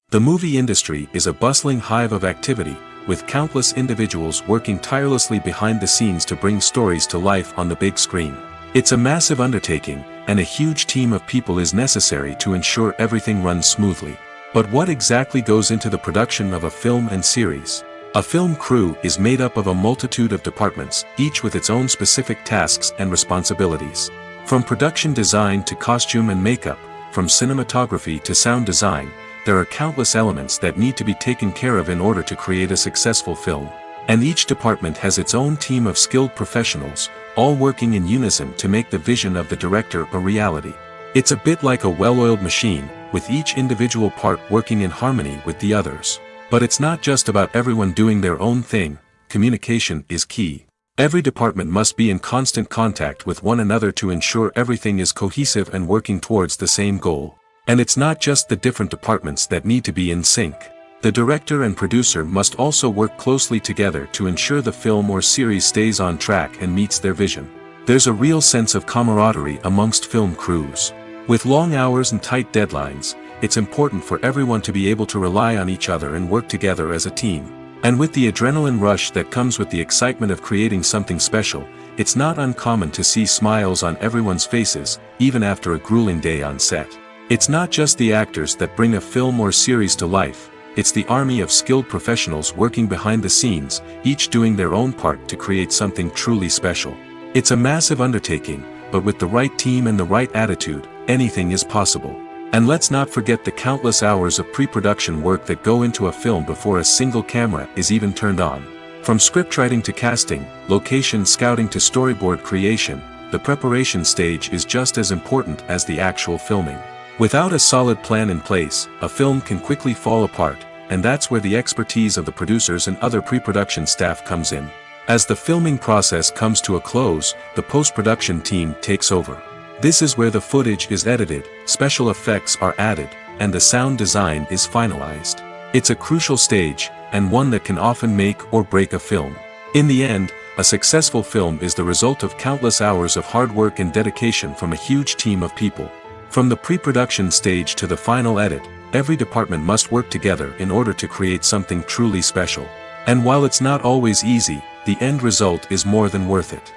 The movie industry is a bustling hive of activity, with countless individuals working tirelessly behind the scenes to bring stories to life on the big screen. It's a massive undertaking, and a huge team of people is necessary to ensure everything runs smoothly. But what exactly goes into the production of a film and series? A film crew is made up of a multitude of departments, each with its own specific tasks and responsibilities. From production design to costume and makeup, from cinematography to sound design, there are countless elements that need to be taken care of in order to create a successful film. And each department has its own team of skilled professionals, all working in unison to make the vision of the director a reality. It's a bit like a well-oiled machine, with each individual part working in harmony with the others. But it's not just about everyone doing their own thing. Communication is key. Every department must be in constant contact with one another to ensure everything is cohesive and working towards the same goal. And it's not just the different departments that need to be in sync. The director and producer must also work closely together to ensure the film or series stays on track and meets their vision. There's a real sense of camaraderie amongst film crews. With long hours and tight deadlines, it's important for everyone to be able to rely on each other and work together as a team. And with the adrenaline rush that comes with the excitement of creating something special, it's not uncommon to see smiles on everyone's faces, even after a grueling day on set. It's not just the actors that bring a film or series to life. It's the army of skilled professionals working behind the scenes, each doing their own part to create something truly special. It's a massive undertaking, but with the right team and the right attitude, anything is possible. And let's not forget the countless hours of pre-production work that go into a film before a single camera is even turned on. From scriptwriting to casting, location scouting to storyboard creation, the preparation stage is just as important as the actual filming. Without a solid plan in place, a film can quickly fall apart, and that's where the expertise of the producers and other pre-production staff comes in. As the filming process comes to a close, the post-production team takes over. This is where the footage is edited, special effects are added, and the sound design is finalized. It's a crucial stage, and one that can often make or break a film. In the end, a successful film is the result of countless hours of hard work and dedication from a huge team of people. From the pre-production stage to the final edit, every department must work together in order to create something truly special. And while it's not always easy, the end result is more than worth it.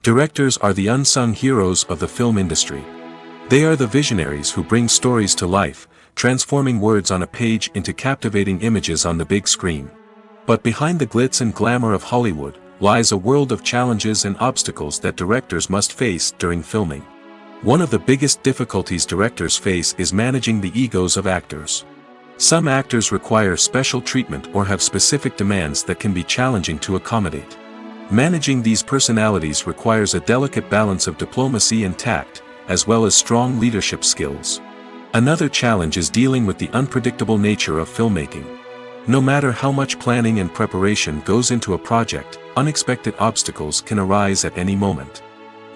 Directors are the unsung heroes of the film industry. They are the visionaries who bring stories to life, transforming words on a page into captivating images on the big screen. But behind the glitz and glamour of Hollywood, lies a world of challenges and obstacles that directors must face during filming. One of the biggest difficulties directors face is managing the egos of actors. Some actors require special treatment or have specific demands that can be challenging to accommodate. Managing these personalities requires a delicate balance of diplomacy and tact, as well as strong leadership skills. Another challenge is dealing with the unpredictable nature of filmmaking. No matter how much planning and preparation goes into a project, unexpected obstacles can arise at any moment.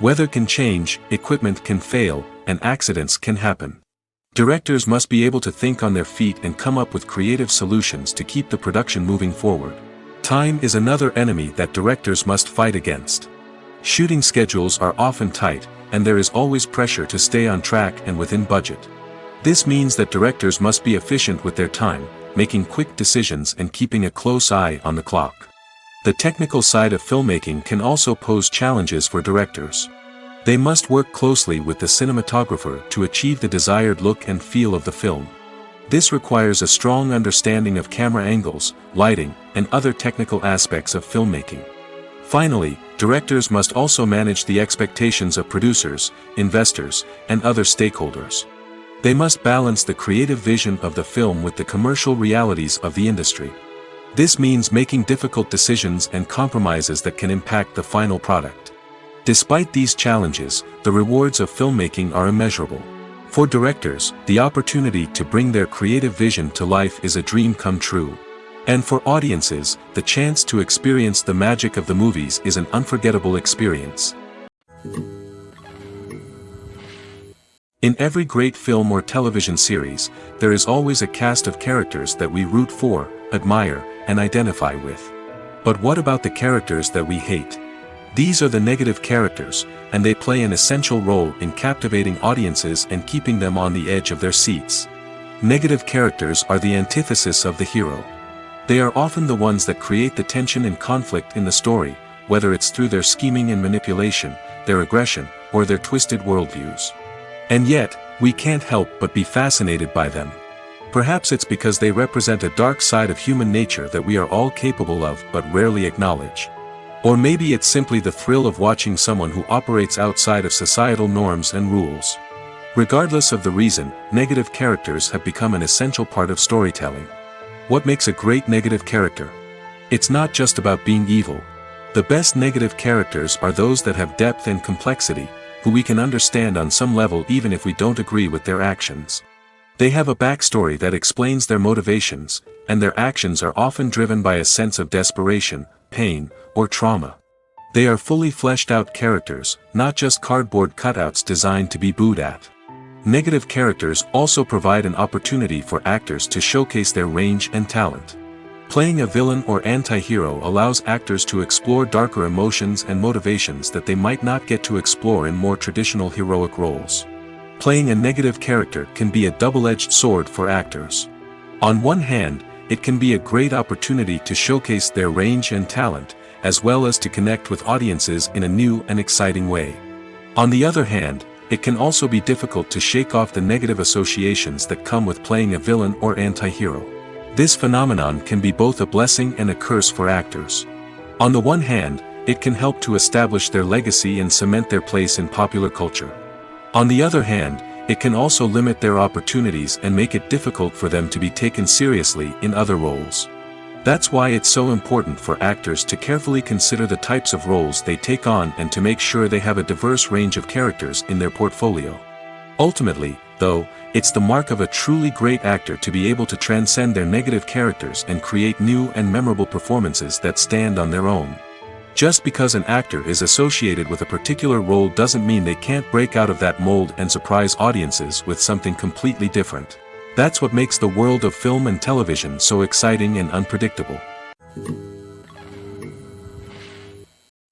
Weather can change, equipment can fail, and accidents can happen. Directors must be able to think on their feet and come up with creative solutions to keep the production moving forward. Time is another enemy that directors must fight against. Shooting schedules are often tight, and there is always pressure to stay on track and within budget. This means that directors must be efficient with their time, making quick decisions and keeping a close eye on the clock. The technical side of filmmaking can also pose challenges for directors. They must work closely with the cinematographer to achieve the desired look and feel of the film. This requires a strong understanding of camera angles, lighting, and other technical aspects of filmmaking. Finally, directors must also manage the expectations of producers, investors, and other stakeholders. They must balance the creative vision of the film with the commercial realities of the industry. This means making difficult decisions and compromises that can impact the final product. Despite these challenges, the rewards of filmmaking are immeasurable. For directors, the opportunity to bring their creative vision to life is a dream come true. And for audiences, the chance to experience the magic of the movies is an unforgettable experience. In every great film or television series, there is always a cast of characters that we root for, admire, and identify with. But what about the characters that we hate? These are the negative characters, and they play an essential role in captivating audiences and keeping them on the edge of their seats. Negative characters are the antithesis of the hero. They are often the ones that create the tension and conflict in the story, whether it's through their scheming and manipulation, their aggression, or their twisted worldviews. And yet, we can't help but be fascinated by them. Perhaps it's because they represent a dark side of human nature that we are all capable of but rarely acknowledge. Or maybe it's simply the thrill of watching someone who operates outside of societal norms and rules. Regardless of the reason, negative characters have become an essential part of storytelling. What makes a great negative character? It's not just about being evil. The best negative characters are those that have depth and complexity, who we can understand on some level even if we don't agree with their actions. They have a backstory that explains their motivations, and their actions are often driven by a sense of desperation, pain, or trauma. They are fully fleshed out characters, not just cardboard cutouts designed to be booed at. Negative characters also provide an opportunity for actors to showcase their range and talent. Playing a villain or anti-hero allows actors to explore darker emotions and motivations that they might not get to explore in more traditional heroic roles. Playing a negative character can be a double-edged sword for actors. On one hand, it can be a great opportunity to showcase their range and talent, as well as to connect with audiences in a new and exciting way. On the other hand, it can also be difficult to shake off the negative associations that come with playing a villain or anti-hero. This phenomenon can be both a blessing and a curse for actors. On the one hand, it can help to establish their legacy and cement their place in popular culture. On the other hand, it can also limit their opportunities and make it difficult for them to be taken seriously in other roles. That's why it's so important for actors to carefully consider the types of roles they take on and to make sure they have a diverse range of characters in their portfolio. Ultimately, though, it's the mark of a truly great actor to be able to transcend their negative characters and create new and memorable performances that stand on their own. Just because an actor is associated with a particular role doesn't mean they can't break out of that mold and surprise audiences with something completely different. That's what makes the world of film and television so exciting and unpredictable.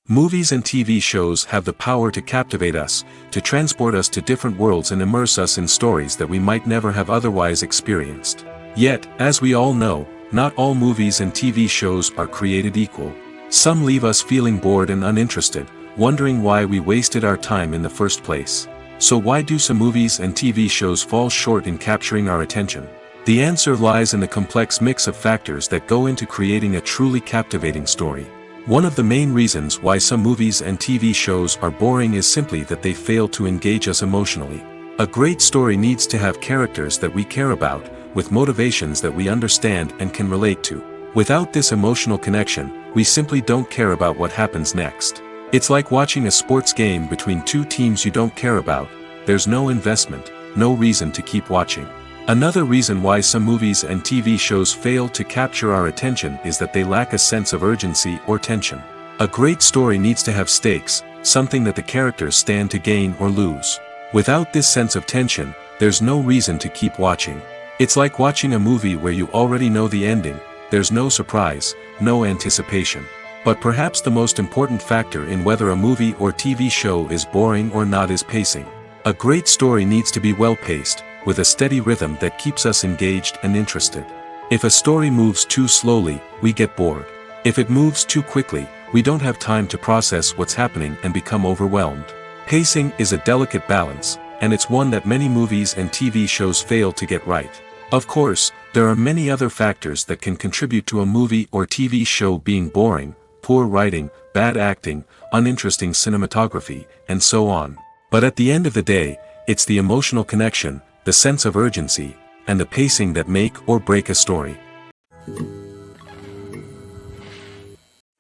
Movies and TV shows have the power to captivate us, to transport us to different worlds and immerse us in stories that we might never have otherwise experienced. Yet, as we all know, not all movies and TV shows are created equal. Some leave us feeling bored and uninterested, wondering why we wasted our time in the first place. So why do some movies and TV shows fall short in capturing our attention? The answer lies in the complex mix of factors that go into creating a truly captivating story. One of the main reasons why some movies and TV shows are boring is simply that they fail to engage us emotionally. A great story needs to have characters that we care about, with motivations that we understand and can relate to. Without this emotional connection, we simply don't care about what happens next. It's like watching a sports game between two teams you don't care about. There's no investment, no reason to keep watching. Another reason why some movies and TV shows fail to capture our attention is that they lack a sense of urgency or tension. A great story needs to have stakes, something that the characters stand to gain or lose. Without this sense of tension, there's no reason to keep watching. It's like watching a movie where you already know the ending. There's no surprise, no anticipation. But perhaps the most important factor in whether a movie or TV show is boring or not is pacing. A great story needs to be well-paced, with a steady rhythm that keeps us engaged and interested. If a story moves too slowly, we get bored. If it moves too quickly, we don't have time to process what's happening and become overwhelmed. Pacing is a delicate balance, and it's one that many movies and TV shows fail to get right. Of course, there are many other factors that can contribute to a movie or TV show being boring: poor writing, bad acting, uninteresting cinematography, and so on. But at the end of the day, it's the emotional connection, the sense of urgency, and the pacing that make or break a story.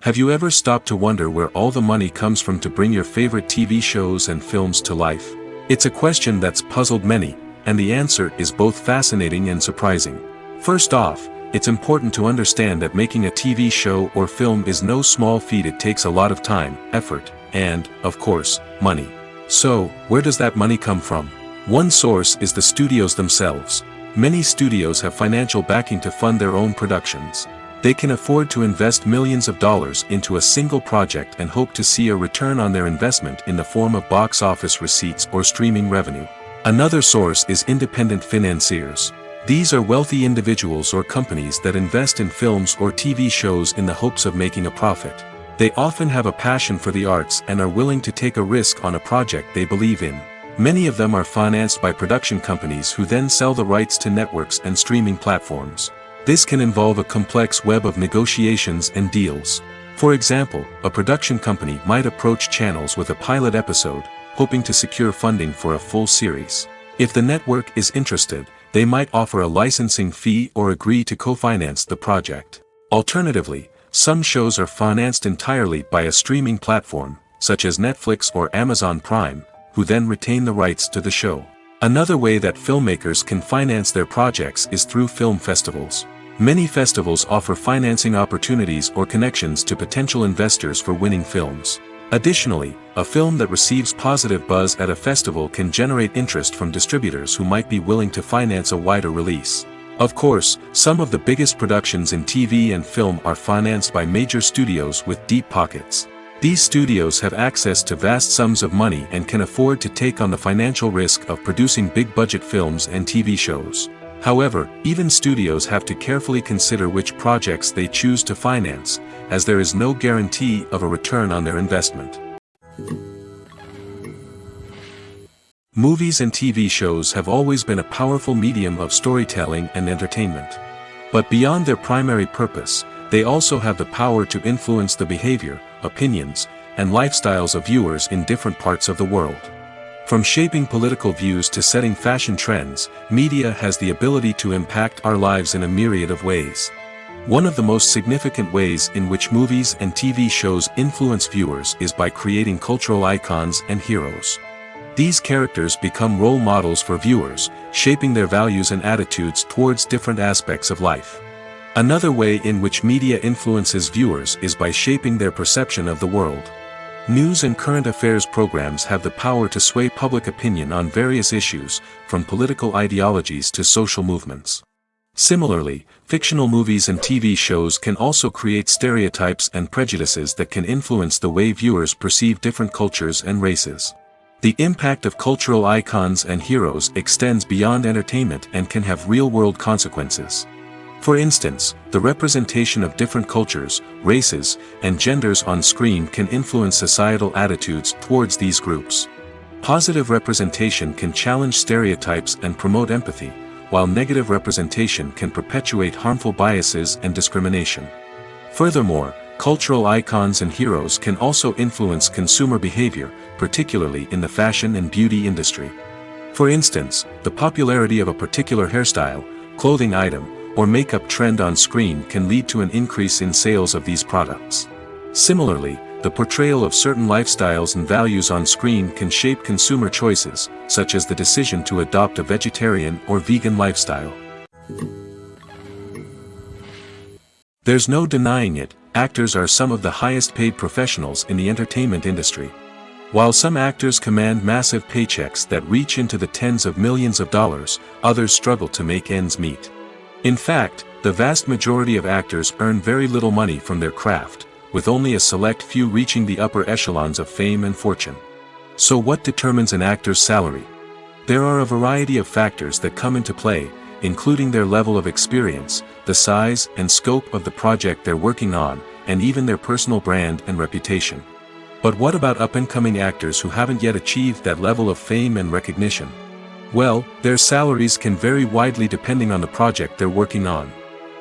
Have you ever stopped to wonder where all the money comes from to bring your favorite TV shows and films to life? It's a question that's puzzled many, and the answer is both fascinating and surprising. First off, it's important to understand that making a TV show or film is no small feat. It takes a lot of time, effort, and, of course, money. So, where does that money come from? One source is the studios themselves. Many studios have financial backing to fund their own productions. They can afford to invest millions of dollars into a single project and hope to see a return on their investment in the form of box office receipts or streaming revenue. Another source is independent financiers. These are wealthy individuals or companies that invest in films or TV shows in the hopes of making a profit. They often have a passion for the arts and are willing to take a risk on a project they believe in. Many of them are financed by production companies who then sell the rights to networks and streaming platforms. This can involve a complex web of negotiations and deals. For example, a production company might approach channels with a pilot episode, hoping to secure funding for a full series. If the network is interested, they might offer a licensing fee or agree to co-finance the project. Alternatively, some shows are financed entirely by a streaming platform, such as Netflix or Amazon Prime, who then retain the rights to the show. Another way that filmmakers can finance their projects is through film festivals. Many festivals offer financing opportunities or connections to potential investors for winning films. Additionally, a film that receives positive buzz at a festival can generate interest from distributors who might be willing to finance a wider release. Of course, some of the biggest productions in TV and film are financed by major studios with deep pockets. These studios have access to vast sums of money and can afford to take on the financial risk of producing big-budget films and TV shows. However, even studios have to carefully consider which projects they choose to finance, as there is no guarantee of a return on their investment. Movies and TV shows have always been a powerful medium of storytelling and entertainment. But beyond their primary purpose, they also have the power to influence the behavior, opinions, and lifestyles of viewers in different parts of the world. From shaping political views to setting fashion trends, media has the ability to impact our lives in a myriad of ways. One of the most significant ways in which movies and TV shows influence viewers is by creating cultural icons and heroes. These characters become role models for viewers, shaping their values and attitudes towards different aspects of life. Another way in which media influences viewers is by shaping their perception of the world. News and current affairs programs have the power to sway public opinion on various issues, from political ideologies to social movements. Similarly, fictional movies and TV shows can also create stereotypes and prejudices that can influence the way viewers perceive different cultures and races. The impact of cultural icons and heroes extends beyond entertainment and can have real-world consequences. For instance, the representation of different cultures, races, and genders on screen can influence societal attitudes towards these groups. Positive representation can challenge stereotypes and promote empathy, while negative representation can perpetuate harmful biases and discrimination. Furthermore, Cultural icons and heroes can also influence consumer behavior, particularly in the fashion and beauty industry. For instance, the popularity of a particular hairstyle, clothing item, or makeup trend on screen can lead to an increase in sales of these products. Similarly, the portrayal of certain lifestyles and values on screen can shape consumer choices, such as the decision to adopt a vegetarian or vegan lifestyle. There's no denying it, actors are some of the highest paid professionals in the entertainment industry. While some actors command massive paychecks that reach into the tens of millions of dollars, others struggle to make ends meet. In fact, the vast majority of actors earn very little money from their craft, with only a select few reaching the upper echelons of fame and fortune. So what determines an actor's salary? There are a variety of factors that come into play, including their level of experience, the size and scope of the project they're working on, and even their personal brand and reputation. But what about up-and-coming actors who haven't yet achieved that level of fame and recognition? Well, their salaries can vary widely depending on the project they're working on.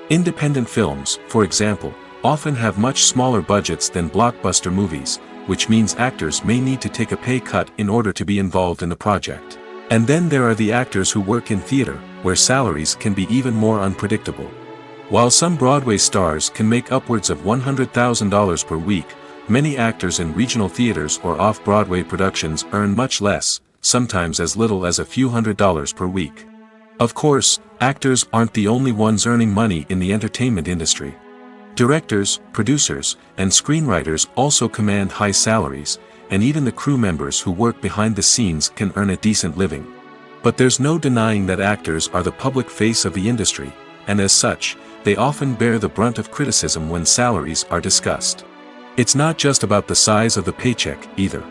Independent films, for example, often have much smaller budgets than blockbuster movies, which means actors may need to take a pay cut in order to be involved in the project. And then there are the actors who work in theater, where salaries can be even more unpredictable. While some Broadway stars can make upwards of $100,000 per week, many actors in regional theaters or off-Broadway productions earn much less, sometimes as little as a few $100s per week. Of course, actors aren't the only ones earning money in the entertainment industry. Directors, producers, and screenwriters also command high salaries, and even the crew members who work behind the scenes can earn a decent living. But there's no denying that actors are the public face of the industry, and as such, they often bear the brunt of criticism when salaries are discussed. It's not just about the size of the paycheck, either.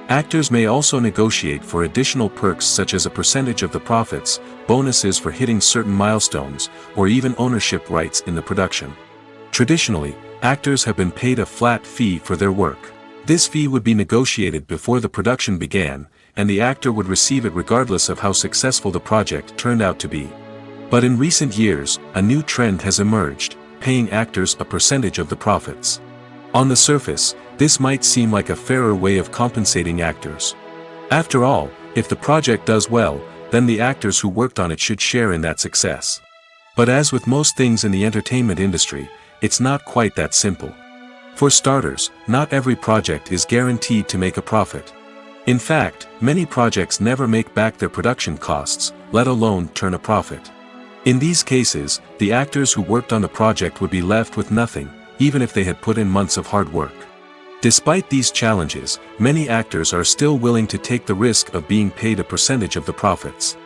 Actors may also negotiate for additional perks such as a percentage of the profits, bonuses for hitting certain milestones, or even ownership rights in the production. Traditionally, actors have been paid a flat fee for their work. This fee would be negotiated before the production began, and the actor would receive it regardless of how successful the project turned out to be. But in recent years, a new trend has emerged, paying actors a percentage of the profits. On the surface, this might seem like a fairer way of compensating actors. After all, if the project does well, then the actors who worked on it should share in that success. But as with most things in the entertainment industry, it's not quite that simple. For starters, not every project is guaranteed to make a profit. In fact, many projects never make back their production costs, let alone turn a profit. In these cases, the actors who worked on the project would be left with nothing, even if they had put in months of hard work. Despite these challenges, many actors are still willing to take the risk of being paid a percentage of the profits.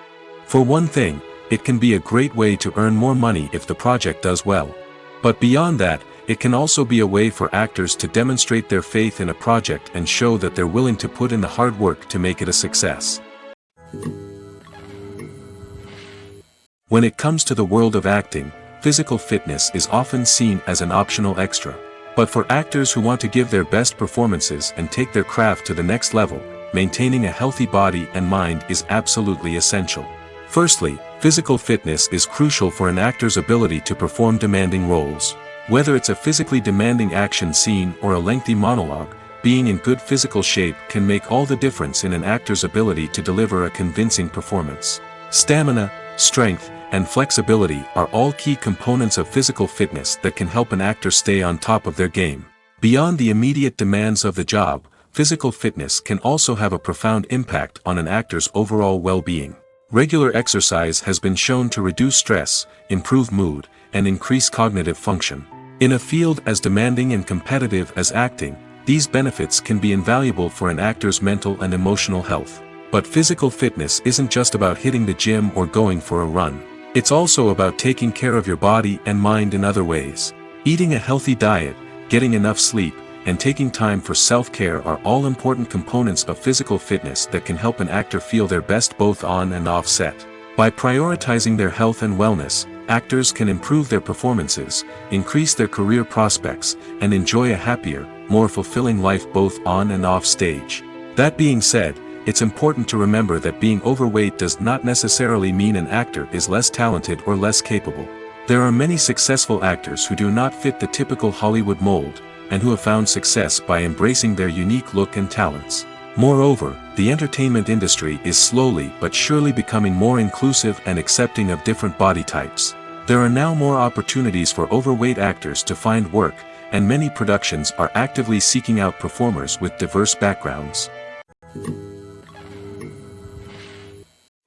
For one thing, it can be a great way to earn more money if the project does well. But beyond that, it can also be a way for actors to demonstrate their faith in a project and show that they're willing to put in the hard work to make it a success. When it comes to the world of acting, physical fitness is often seen as an optional extra. But for actors who want to give their best performances and take their craft to the next level, maintaining a healthy body and mind is absolutely essential. Firstly, physical fitness is crucial for an actor's ability to perform demanding roles. Whether it's a physically demanding action scene or a lengthy monologue, being in good physical shape can make all the difference in an actor's ability to deliver a convincing performance. Stamina, strength, and flexibility are all key components of physical fitness that can help an actor stay on top of their game. Beyond the immediate demands of the job, physical fitness can also have a profound impact on an actor's overall well-being. Regular exercise has been shown to reduce stress, improve mood, and increase cognitive function. In a field as demanding and competitive as acting, these benefits can be invaluable for an actor's mental and emotional health. But physical fitness isn't just about hitting the gym or going for a run. It's also about taking care of your body and mind in other ways. Eating a healthy diet, getting enough sleep, and taking time for self-care are all important components of physical fitness that can help an actor feel their best both on and off set. By prioritizing their health and wellness, actors can improve their performances, increase their career prospects, and enjoy a happier, more fulfilling life both on and off stage. That being said, it's important to remember that being overweight does not necessarily mean an actor is less talented or less capable. There are many successful actors who do not fit the typical Hollywood mold, and who have found success by embracing their unique look and talents. Moreover, the entertainment industry is slowly but surely becoming more inclusive and accepting of different body types. There are now more opportunities for overweight actors to find work, and many productions are actively seeking out performers with diverse backgrounds.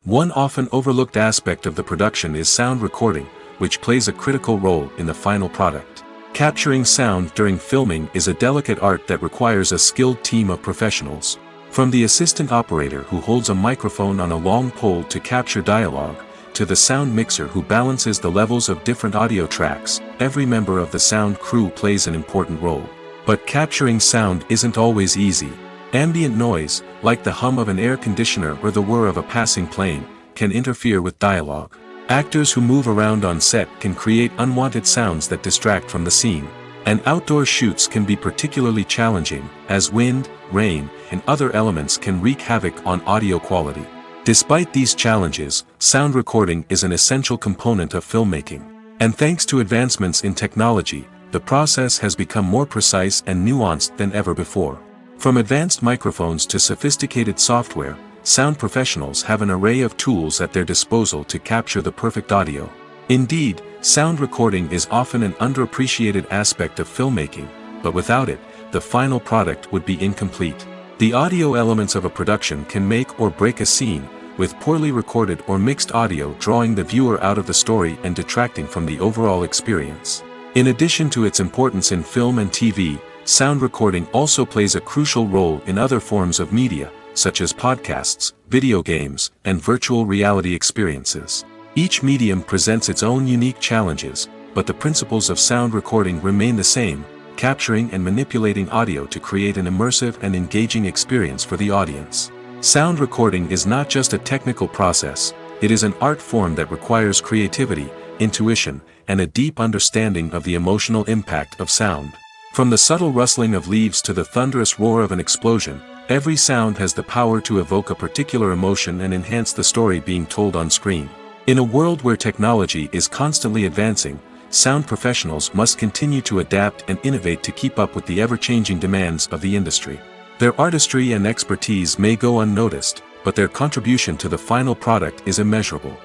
One often overlooked aspect of the production is sound recording, which plays a critical role in the final product. Capturing sound during filming is a delicate art that requires a skilled team of professionals. From the assistant operator who holds a microphone on a long pole to capture dialogue, to the sound mixer who balances the levels of different audio tracks, every member of the sound crew plays an important role. But capturing sound isn't always easy. Ambient noise, like the hum of an air conditioner or the whir of a passing plane, can interfere with dialogue. Actors who move around on set can create unwanted sounds that distract from the scene. And outdoor shoots can be particularly challenging, as wind, rain, and other elements can wreak havoc on audio quality. Despite these challenges, sound recording is an essential component of filmmaking. And thanks to advancements in technology, the process has become more precise and nuanced than ever before. From advanced microphones to sophisticated software, sound professionals have an array of tools at their disposal to capture the perfect audio. Indeed, sound recording is often an underappreciated aspect of filmmaking, but without it, the final product would be incomplete. The audio elements of a production can make or break a scene, with poorly recorded or mixed audio drawing the viewer out of the story and detracting from the overall experience. In addition to its importance in film and TV, sound recording also plays a crucial role in other forms of media, such as podcasts, video games, and virtual reality experiences. Each medium presents its own unique challenges, but the principles of sound recording remain the same, capturing and manipulating audio to create an immersive and engaging experience for the audience. Sound recording is not just a technical process, it is an art form that requires creativity, intuition, and a deep understanding of the emotional impact of sound. From the subtle rustling of leaves to the thunderous roar of an explosion, every sound has the power to evoke a particular emotion and enhance the story being told on screen. In a world where technology is constantly advancing, sound professionals must continue to adapt and innovate to keep up with the ever-changing demands of the industry. Their artistry and expertise may go unnoticed, but their contribution to the final product is immeasurable.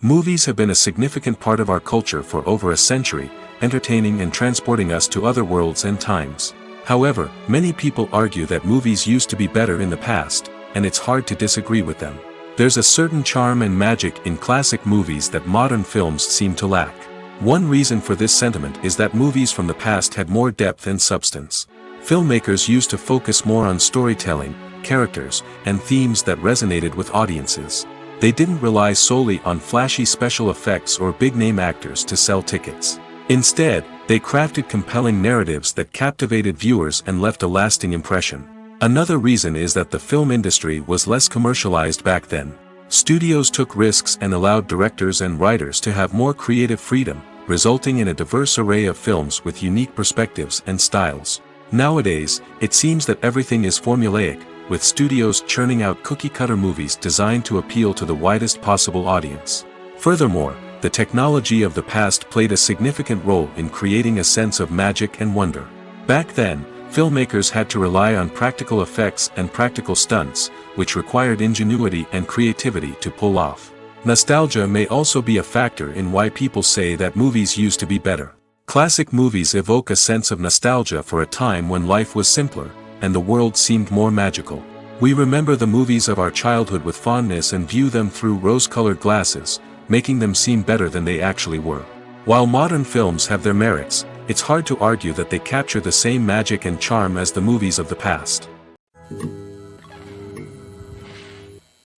Movies have been a significant part of our culture for over a century, entertaining and transporting us to other worlds and times. However, many people argue that movies used to be better in the past, and it's hard to disagree with them. There's a certain charm and magic in classic movies that modern films seem to lack. One reason for this sentiment is that movies from the past had more depth and substance. Filmmakers used to focus more on storytelling, characters, and themes that resonated with audiences. They didn't rely solely on flashy special effects or big-name actors to sell tickets. Instead, they crafted compelling narratives that captivated viewers and left a lasting impression. Another reason is that the film industry was less commercialized back then. Studios took risks and allowed directors and writers to have more creative freedom, resulting in a diverse array of films with unique perspectives and styles. Nowadays, it seems that everything is formulaic, with studios churning out cookie-cutter movies designed to appeal to the widest possible audience. Furthermore, the technology of the past played a significant role in creating a sense of magic and wonder. Back then, filmmakers had to rely on practical effects and practical stunts, which required ingenuity and creativity to pull off. Nostalgia may also be a factor in why people say that movies used to be better. Classic movies evoke a sense of nostalgia for a time when life was simpler, and the world seemed more magical. We remember the movies of our childhood with fondness and view them through rose-colored glasses, making them seem better than they actually were. While modern films have their merits, it's hard to argue that they capture the same magic and charm as the movies of the past.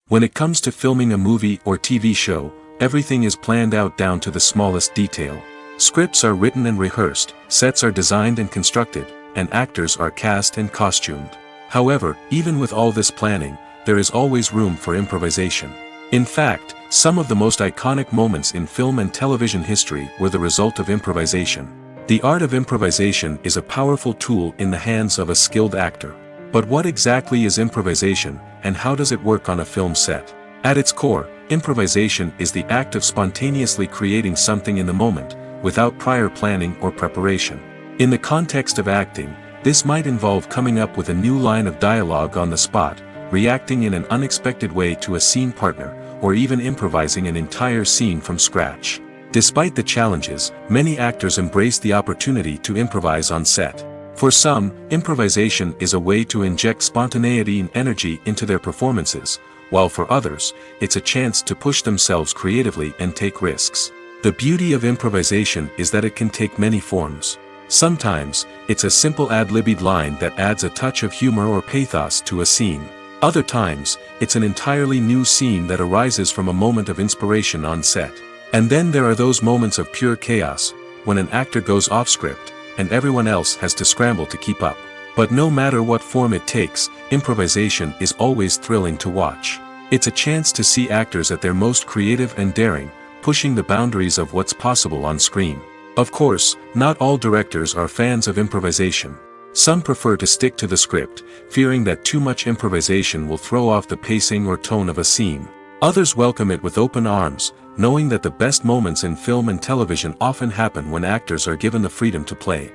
When it comes to filming a movie or TV show, everything is planned out down to the smallest detail. Scripts are written and rehearsed, sets are designed and constructed, and actors are cast and costumed. However, even with all this planning, there is always room for improvisation. In fact, some of the most iconic moments in film and television history were the result of improvisation. The art of improvisation is a powerful tool in the hands of a skilled actor. But what exactly is improvisation, and how does it work on a film set? At its core, improvisation is the act of spontaneously creating something in the moment, without prior planning or preparation. In the context of acting, this might involve coming up with a new line of dialogue on the spot, reacting in an unexpected way to a scene partner, or even improvising an entire scene from scratch. Despite the challenges, many actors embrace the opportunity to improvise on set. For some, improvisation is a way to inject spontaneity and energy into their performances, while for others, it's a chance to push themselves creatively and take risks. The beauty of improvisation is that it can take many forms. Sometimes, it's a simple ad-libbed line that adds a touch of humor or pathos to a scene. Other times, it's an entirely new scene that arises from a moment of inspiration on set. And then there are those moments of pure chaos, when an actor goes off script, and everyone else has to scramble to keep up. But no matter what form it takes, improvisation is always thrilling to watch. It's a chance to see actors at their most creative and daring, pushing the boundaries of what's possible on screen. Of course, not all directors are fans of improvisation. Some prefer to stick to the script, fearing that too much improvisation will throw off the pacing or tone of a scene. Others welcome it with open arms, knowing that the best moments in film and television often happen when actors are given the freedom to play.